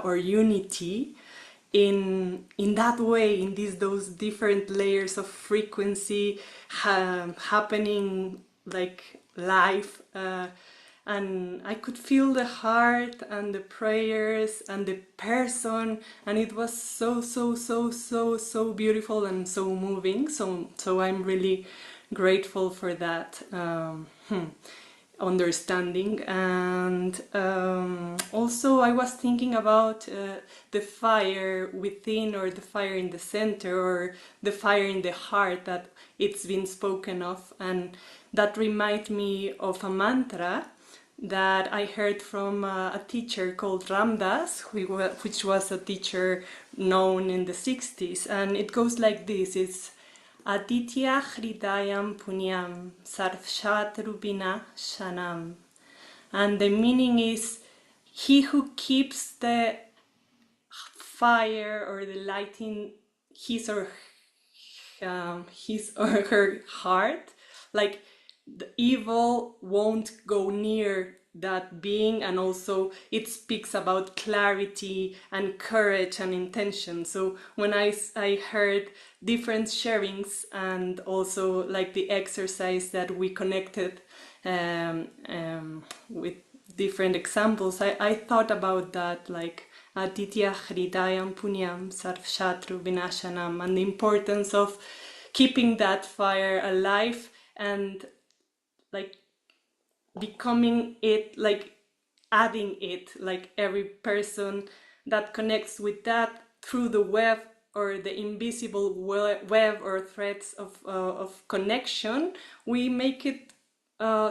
or unity in that way, in those different layers of frequency happening like live, and I could feel the heart and the prayers and the person, and it was so beautiful and so moving. So I'm really grateful for that. understanding. And also I was thinking about the fire within, or the fire in the center, or the fire in the heart that it's been spoken of, and that reminds me of a mantra that I heard from a teacher called Ramdas, which was a teacher known in the 60s, and it goes like this: it's Aditya Hridayam Punyam Sarvshat Rubina Shanam. And the meaning is, he who keeps the fire or the light in his or her heart, like the evil won't go near that being. And also it speaks about clarity and courage and intention. So when I heard different sharings, and also like the exercise that we connected with different examples, I thought about that, like Aditya Hridayam Punyam Sarvshatru Vinashanam, and the importance of keeping that fire alive, and like becoming it, like adding it, like every person that connects with that through the web, or the invisible web or threads of connection, we make it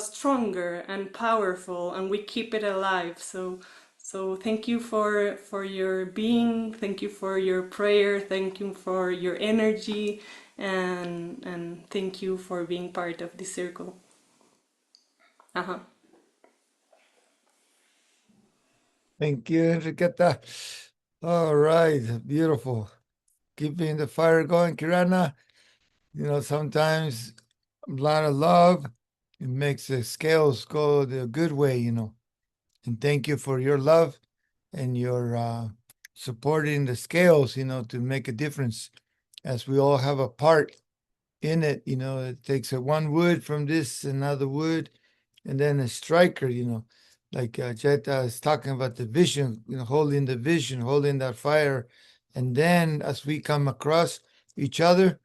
stronger and powerful, and we keep it alive. So thank you for your being, thank you for your prayer, thank you for your energy, and thank you for being part of this circle. Thank you, Enriqueta. All right, beautiful. Keeping the fire going, Kirana. You know, sometimes a lot of love, it makes the scales go the good way, you know. And thank you for your love and your supporting the scales, you know, to make a difference, as we all have a part in it. You know, it takes a one wood from this, another wood, and then a striker, you know, like Jeta is talking about the vision, you know, holding the vision, holding that fire. And then as we come across each other,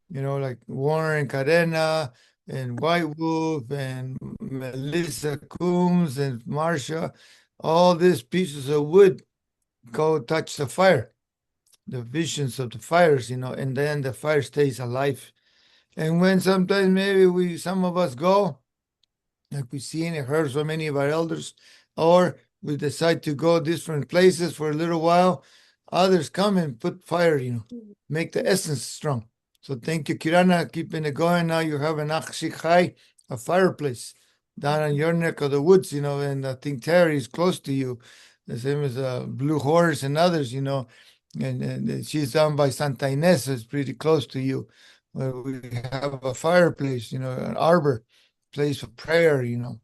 you know, like Warren Cadena and White Wolf and Melissa Coombs and Marsha, all these pieces of wood go touch the fire, the visions of the fires, you know, and then the fire stays alive. And when sometimes maybe some of us go, like we've seen and heard so many of our elders, or we decide to go different places for a little while, others come and put fire, you know, make the essence strong. So thank you, Kirana, keeping it going. Now you have an Akshikhai, a fireplace down in your neck of the woods, you know, and I think Terry is close to you, the same as Blue Horse and others, you know, and she's down by Santa Ines, so it's pretty close to you, where we have a fireplace, you know, an arbor, place of prayer, you know.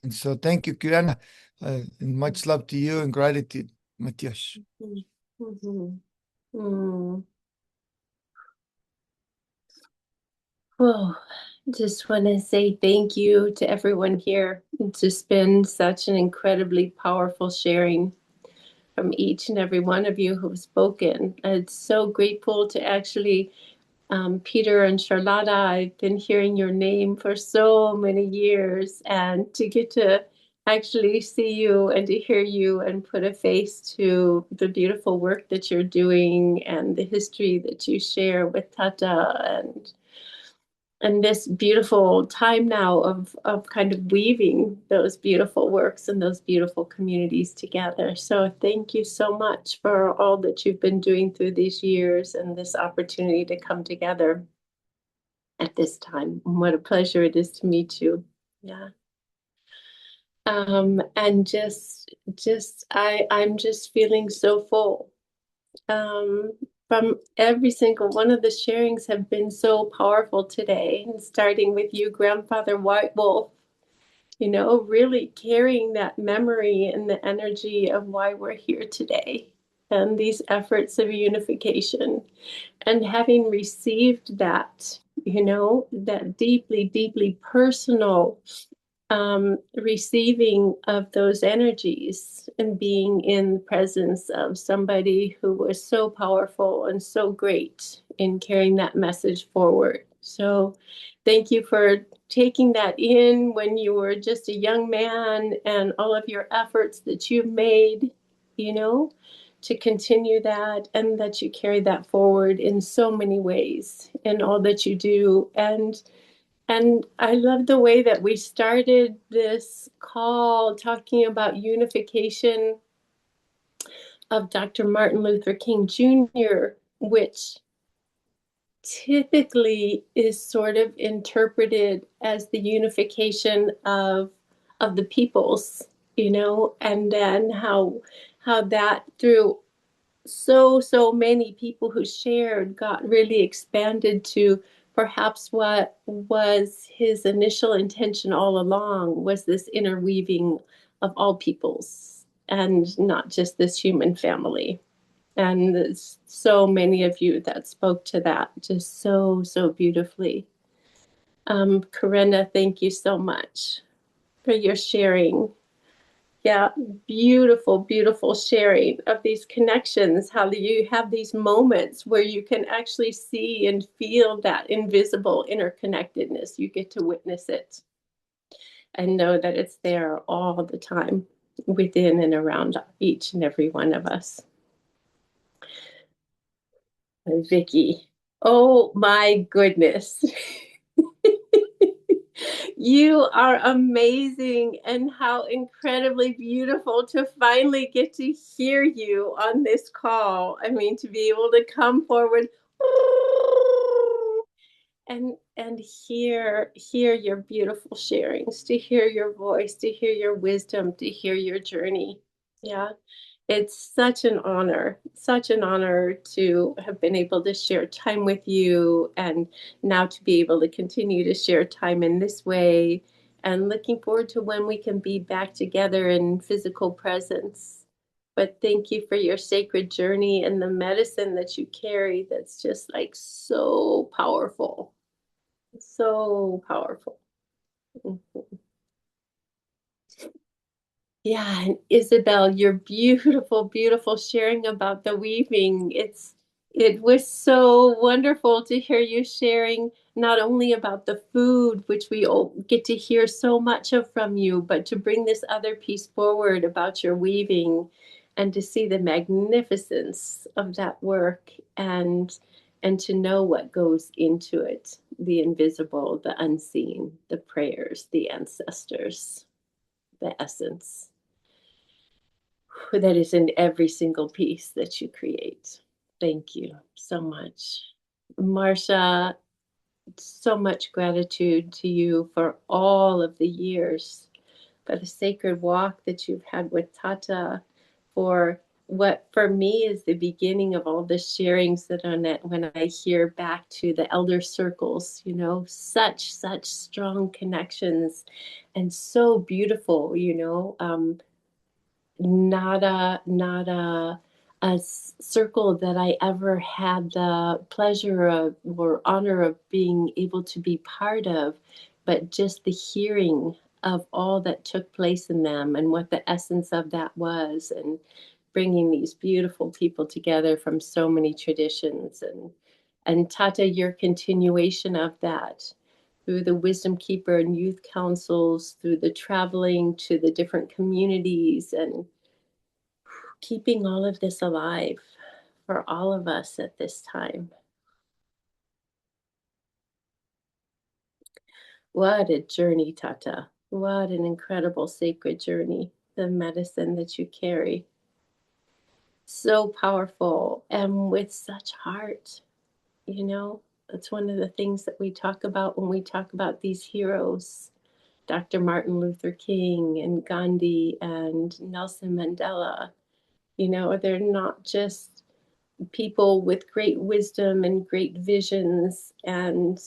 And so thank you, Kirana, and much love to you and gratitude, Matias. Oh, just want to say thank you to everyone here. It's just been such an incredibly powerful sharing from each and every one of you who have spoken. It's so grateful to actually, Peter and Charlotta, I've been hearing your name for so many years, and to get to actually see you and to hear you and put a face to the beautiful work that you're doing and the history that you share with Tata, and this beautiful time now of kind of weaving those beautiful works and those beautiful communities together. So thank you so much for all that you've been doing through these years and this opportunity to come together at this time. What a pleasure it is to meet you. Yeah. And I'm just feeling so full. From every single one of the sharings have been so powerful today, and starting with you, Grandfather White Wolf, you know, really carrying that memory and the energy of why we're here today and these efforts of unification, and having received that, you know, that deeply, deeply personal receiving of those energies and being in the presence of somebody who was so powerful and so great in carrying that message forward. So thank you for taking that in when you were just a young man, and all of your efforts that you've made, you know, to continue that, and that you carry that forward in so many ways in all that you do. And I love the way that we started this call talking about unification of Dr. Martin Luther King Jr., which typically is sort of interpreted as the unification of the peoples, you know, and then how that through so many people who shared got really expanded to perhaps what was his initial intention all along, was this interweaving of all peoples and not just this human family. And there's so many of you that spoke to that just so beautifully. Corinna, thank you so much for your sharing. Yeah, beautiful sharing of these connections, how you have these moments where you can actually see and feel that invisible interconnectedness. You get to witness it and know that it's there all the time within and around each and every one of us. Vicky, oh my goodness. You are amazing, and how incredibly beautiful to finally get to hear you on this call. I mean, to be able to come forward and hear your beautiful sharings, to hear your voice, to hear your wisdom, to hear your journey. Yeah. It's such an honor to have been able to share time with you, and now to be able to continue to share time in this way, and looking forward to when we can be back together in physical presence. But thank you for your sacred journey and the medicine that you carry that's just like so powerful. So powerful. Yeah, and Isabel, your beautiful sharing about the weaving. It was so wonderful to hear you sharing not only about the food, which we all get to hear so much of from you, but to bring this other piece forward about your weaving, and to see the magnificence of that work, and to know what goes into it, the invisible, the unseen, the prayers, the ancestors, the essence that is in every single piece that you create. Thank you so much. Marcia, so much gratitude to you for all of the years, for the sacred walk that you've had with Tata, for what for me is the beginning of all the sharings that on it when I hear back to the elder circles, you know, such strong connections, and so beautiful, you know. Not a circle that I ever had the pleasure of or honor of being able to be part of, but just the hearing of all that took place in them and what the essence of that was, and bringing these beautiful people together from so many traditions, and Tata, your continuation of that through the Wisdom Keeper and youth councils, through the traveling to the different communities, and keeping all of this alive for all of us at this time. What a journey, Tata. What an incredible sacred journey. The medicine that you carry. So powerful and with such heart. You know, that's one of the things that we talk about when we talk about these heroes. Dr. Martin Luther King and Gandhi and Nelson Mandela. You know, they're not just people with great wisdom and great visions, and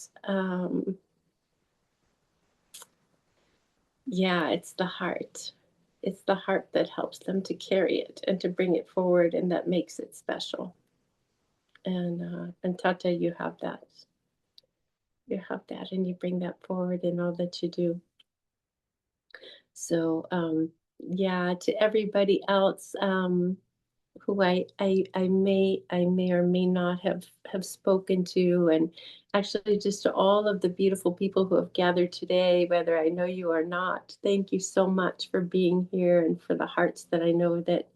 yeah, it's the heart that helps them to carry it and to bring it forward, and that makes it special. And Tata, you have that, and you bring that forward in all that you do. So yeah, to everybody else who I may or may not have spoken to, and actually just to all of the beautiful people who have gathered today, whether I know you or not. Thank you so much for being here and for the hearts that I know that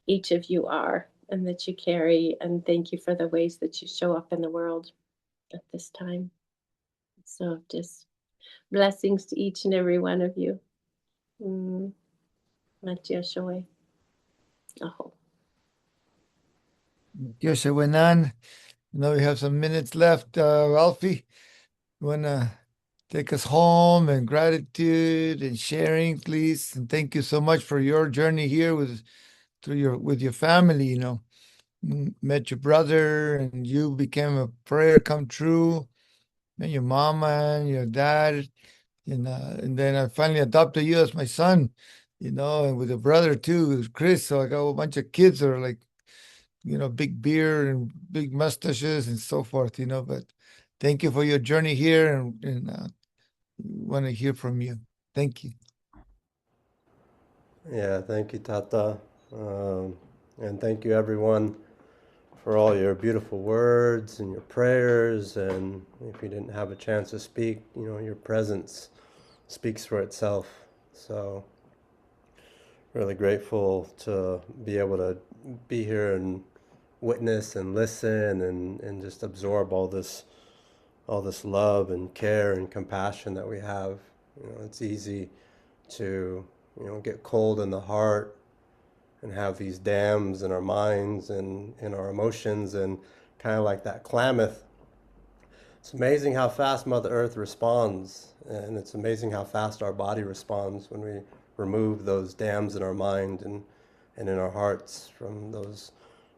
each of you are and that you carry. And thank you for the ways that you show up in the world at this time. So just blessings to each and every one of you. Matya Shoy. Aho. Yoshewenan. I know we have some minutes left. Ralphie, you want to take us home and gratitude and sharing, please? And thank you so much for your journey here with your family. You know, met your brother, and you became a prayer come true. And your mama and your dad, and then I finally adopted you as my son. You know, and with a brother too, Chris. So I got a bunch of kids that are like, big beard and big mustaches and so forth, but thank you for your journey here, and want to hear from you. Thank you. Yeah, thank you, Tata. And thank you, everyone, for all your beautiful words and your prayers. And if you didn't have a chance to speak, your presence speaks for itself. So, really grateful to be able to be here and witness and listen and just absorb all this love and care and compassion that we have. It's easy to get cold in the heart and have these dams in our minds and in our emotions, and kind of like that Klamath. It's amazing how fast Mother Earth responds, and it's amazing how fast our body responds when we remove those dams in our mind and in our hearts from those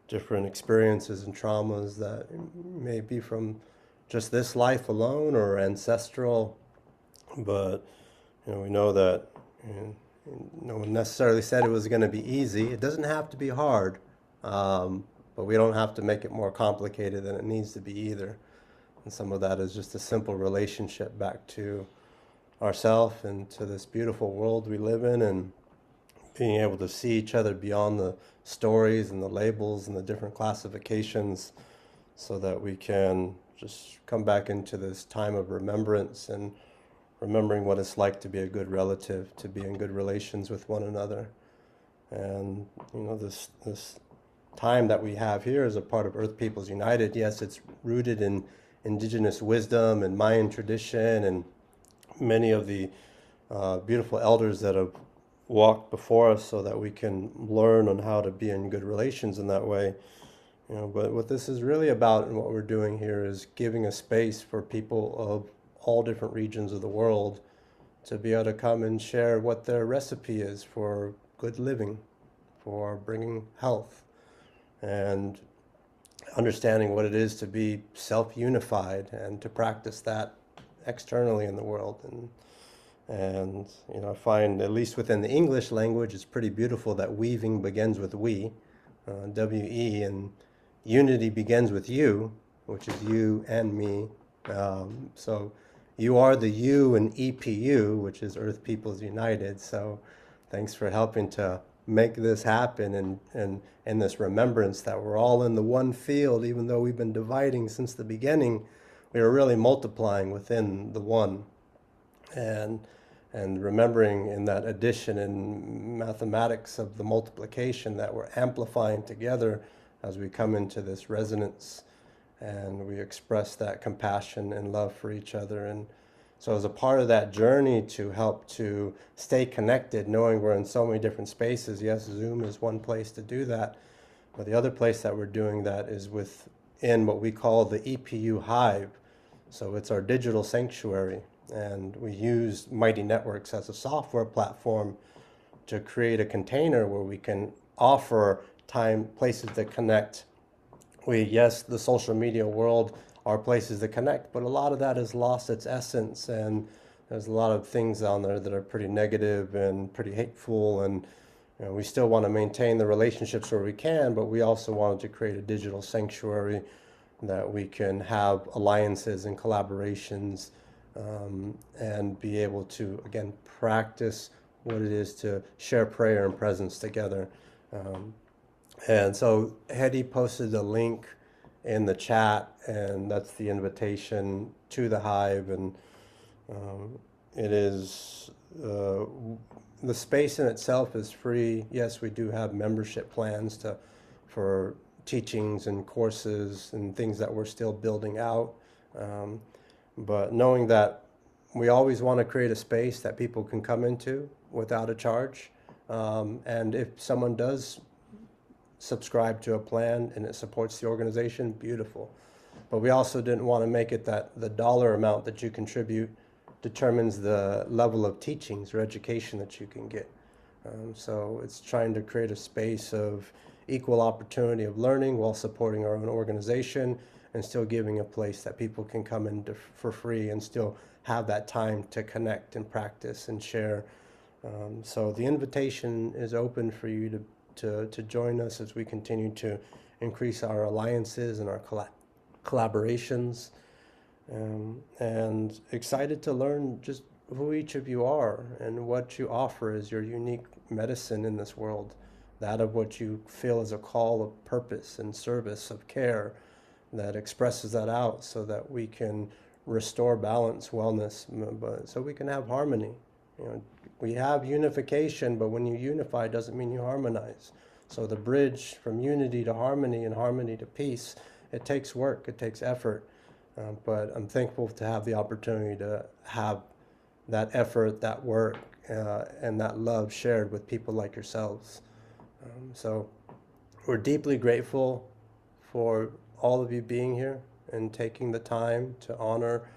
different experiences and traumas that may be from just this life alone or ancestral. But we know that no one necessarily said it was going to be easy. It doesn't have to be hard, but we don't have to make it more complicated than it needs to be either. And some of that is just a simple relationship back to ourself and to this beautiful world we live in, and being able to see each other beyond the stories and the labels and the different classifications, so that we can just come back into this time of remembrance and remembering what it's like to be a good relative, to be in good relations with one another. And this time that we have here as a part of Earth Peoples United, yes, it's rooted in indigenous wisdom and Mayan tradition and many of the beautiful elders that have walked before us, so that we can learn on how to be in good relations in that way. But what this is really about and what we're doing here is giving a space for people of all different regions of the world to be able to come and share what their recipe is for good living, for bringing health, and understanding what it is to be self-unified and to practice that externally in the world. And I find, at least within the English language, it's pretty beautiful that weaving begins with we, W-E, and unity begins with you, which is you and me. So you are the you in EPU, which is Earth Peoples United. So thanks for helping to make this happen, and this remembrance that we're all in the one field. Even though we've been dividing since the beginning, we are really multiplying within the one. And remembering in that addition and mathematics of the multiplication that we're amplifying together as we come into this resonance, and we express that compassion and love for each other. And so as a part of that journey to help to stay connected, knowing we're in so many different spaces, yes, Zoom is one place to do that, but the other place that we're doing that is within what we call the EPU Hive. So it's our digital sanctuary, and we use Mighty Networks as a software platform to create a container where we can offer places to connect. Yes, the social media world are places to connect, but a lot of that has lost its essence, and there's a lot of things on there that are pretty negative and pretty hateful, and we still want to maintain the relationships where we can, but we also wanted to create a digital sanctuary that we can have alliances and collaborations, and be able to, again, practice what it is to share prayer and presence together. And so Hedy posted a link in the chat, and that's the invitation to the hive. And it is the space in itself is free. Yes, we do have membership plans for teachings and courses and things that we're still building out. But knowing that we always want to create a space that people can come into without a charge. And if someone does subscribe to a plan and it supports the organization, beautiful. But we also didn't want to make it that the dollar amount that you contribute determines the level of teachings or education that you can get. So it's trying to create a space of equal opportunity of learning while supporting our own organization and still giving a place that people can come in for free and still have that time to connect and practice and share. So the invitation is open for you to join us as we continue to increase our alliances and our collaborations. And excited to learn just who each of you are and what you offer as your unique medicine in this world, that of what you feel as a call of purpose and service of care that expresses that out so that we can restore balance, wellness, but so we can have harmony. You know, we have unification, but when you unify, it doesn't mean you harmonize. So the bridge from unity to harmony and harmony to peace, it takes work, it takes effort. But I'm thankful to have the opportunity to have that effort, that work, and that love shared with people like yourselves. So we're deeply grateful for all of you being here and taking the time to honor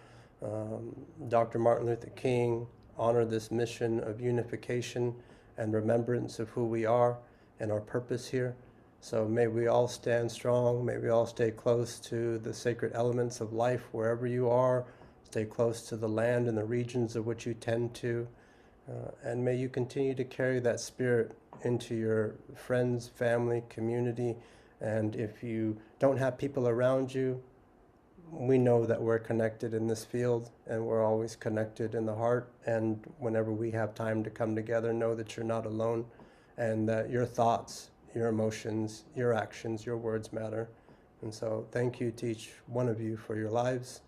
Dr. Martin Luther King, honor this mission of unification and remembrance of who we are and our purpose here. So may we all stand strong. May we all stay close to the sacred elements of life wherever you are. Stay close to the land and the regions of which you tend to. And may you continue to carry that spirit into your friends, family, community. And if you don't have people around you, we know that we're connected in this field and we're always connected in the heart. And whenever we have time to come together, know that you're not alone and that your thoughts, your emotions, your actions, your words matter. And so thank you to each one of you for your lives,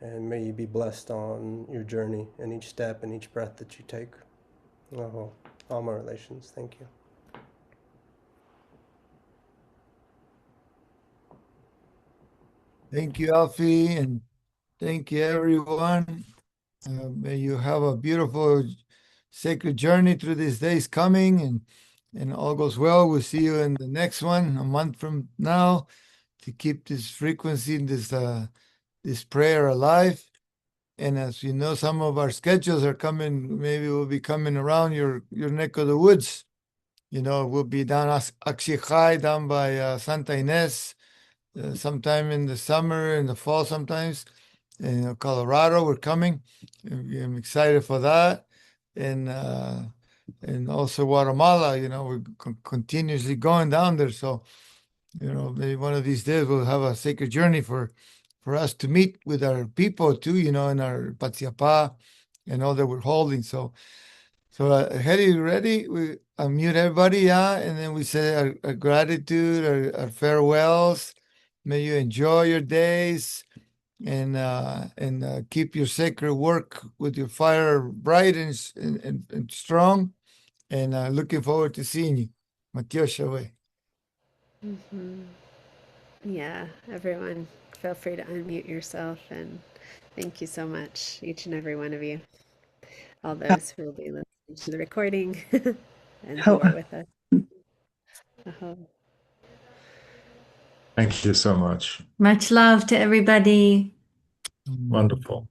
and may you be blessed on your journey and each step and each breath that you take. All my relations, thank you. Thank you, Alfie, and thank you, everyone. May you have a beautiful sacred journey through these days coming, and all goes well. We'll see you in the next one a month from now to keep this frequency and this prayer alive. And as you know, some of our schedules are coming. Maybe we'll be coming around your neck of the woods. You know, we'll be down Axichai, down by Santa Ynez, sometime in the summer, in the fall sometimes. In Colorado, we're coming. I'm excited for that. And also Guatemala, you know, we're continuously going down there. So, you know, maybe one of these days we'll have a sacred journey for us to meet with our people too, you know, in our Patsiapa and all that we're holding. So Hedy, ready? We unmute everybody, yeah, and then we say our gratitude, our farewells. May you enjoy your days and keep your sacred work with your fire bright and strong. And looking forward to seeing you. Mathieu way. Yeah, everyone, feel free to unmute yourself, and thank you so much, each and every one of you, all those who will be listening to the recording and who are with us. Thank you so much. Much love to everybody. Wonderful.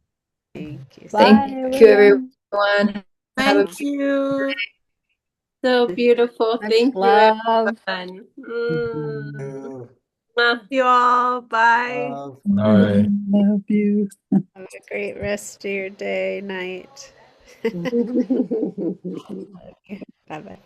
Thank you. Bye, Thank you, everyone. everyone. Have a Thank you. so beautiful. Much Thank you, love. everyone. Love you all. Bye. Bye. Love you. Have a great rest of your day, night. Bye-bye.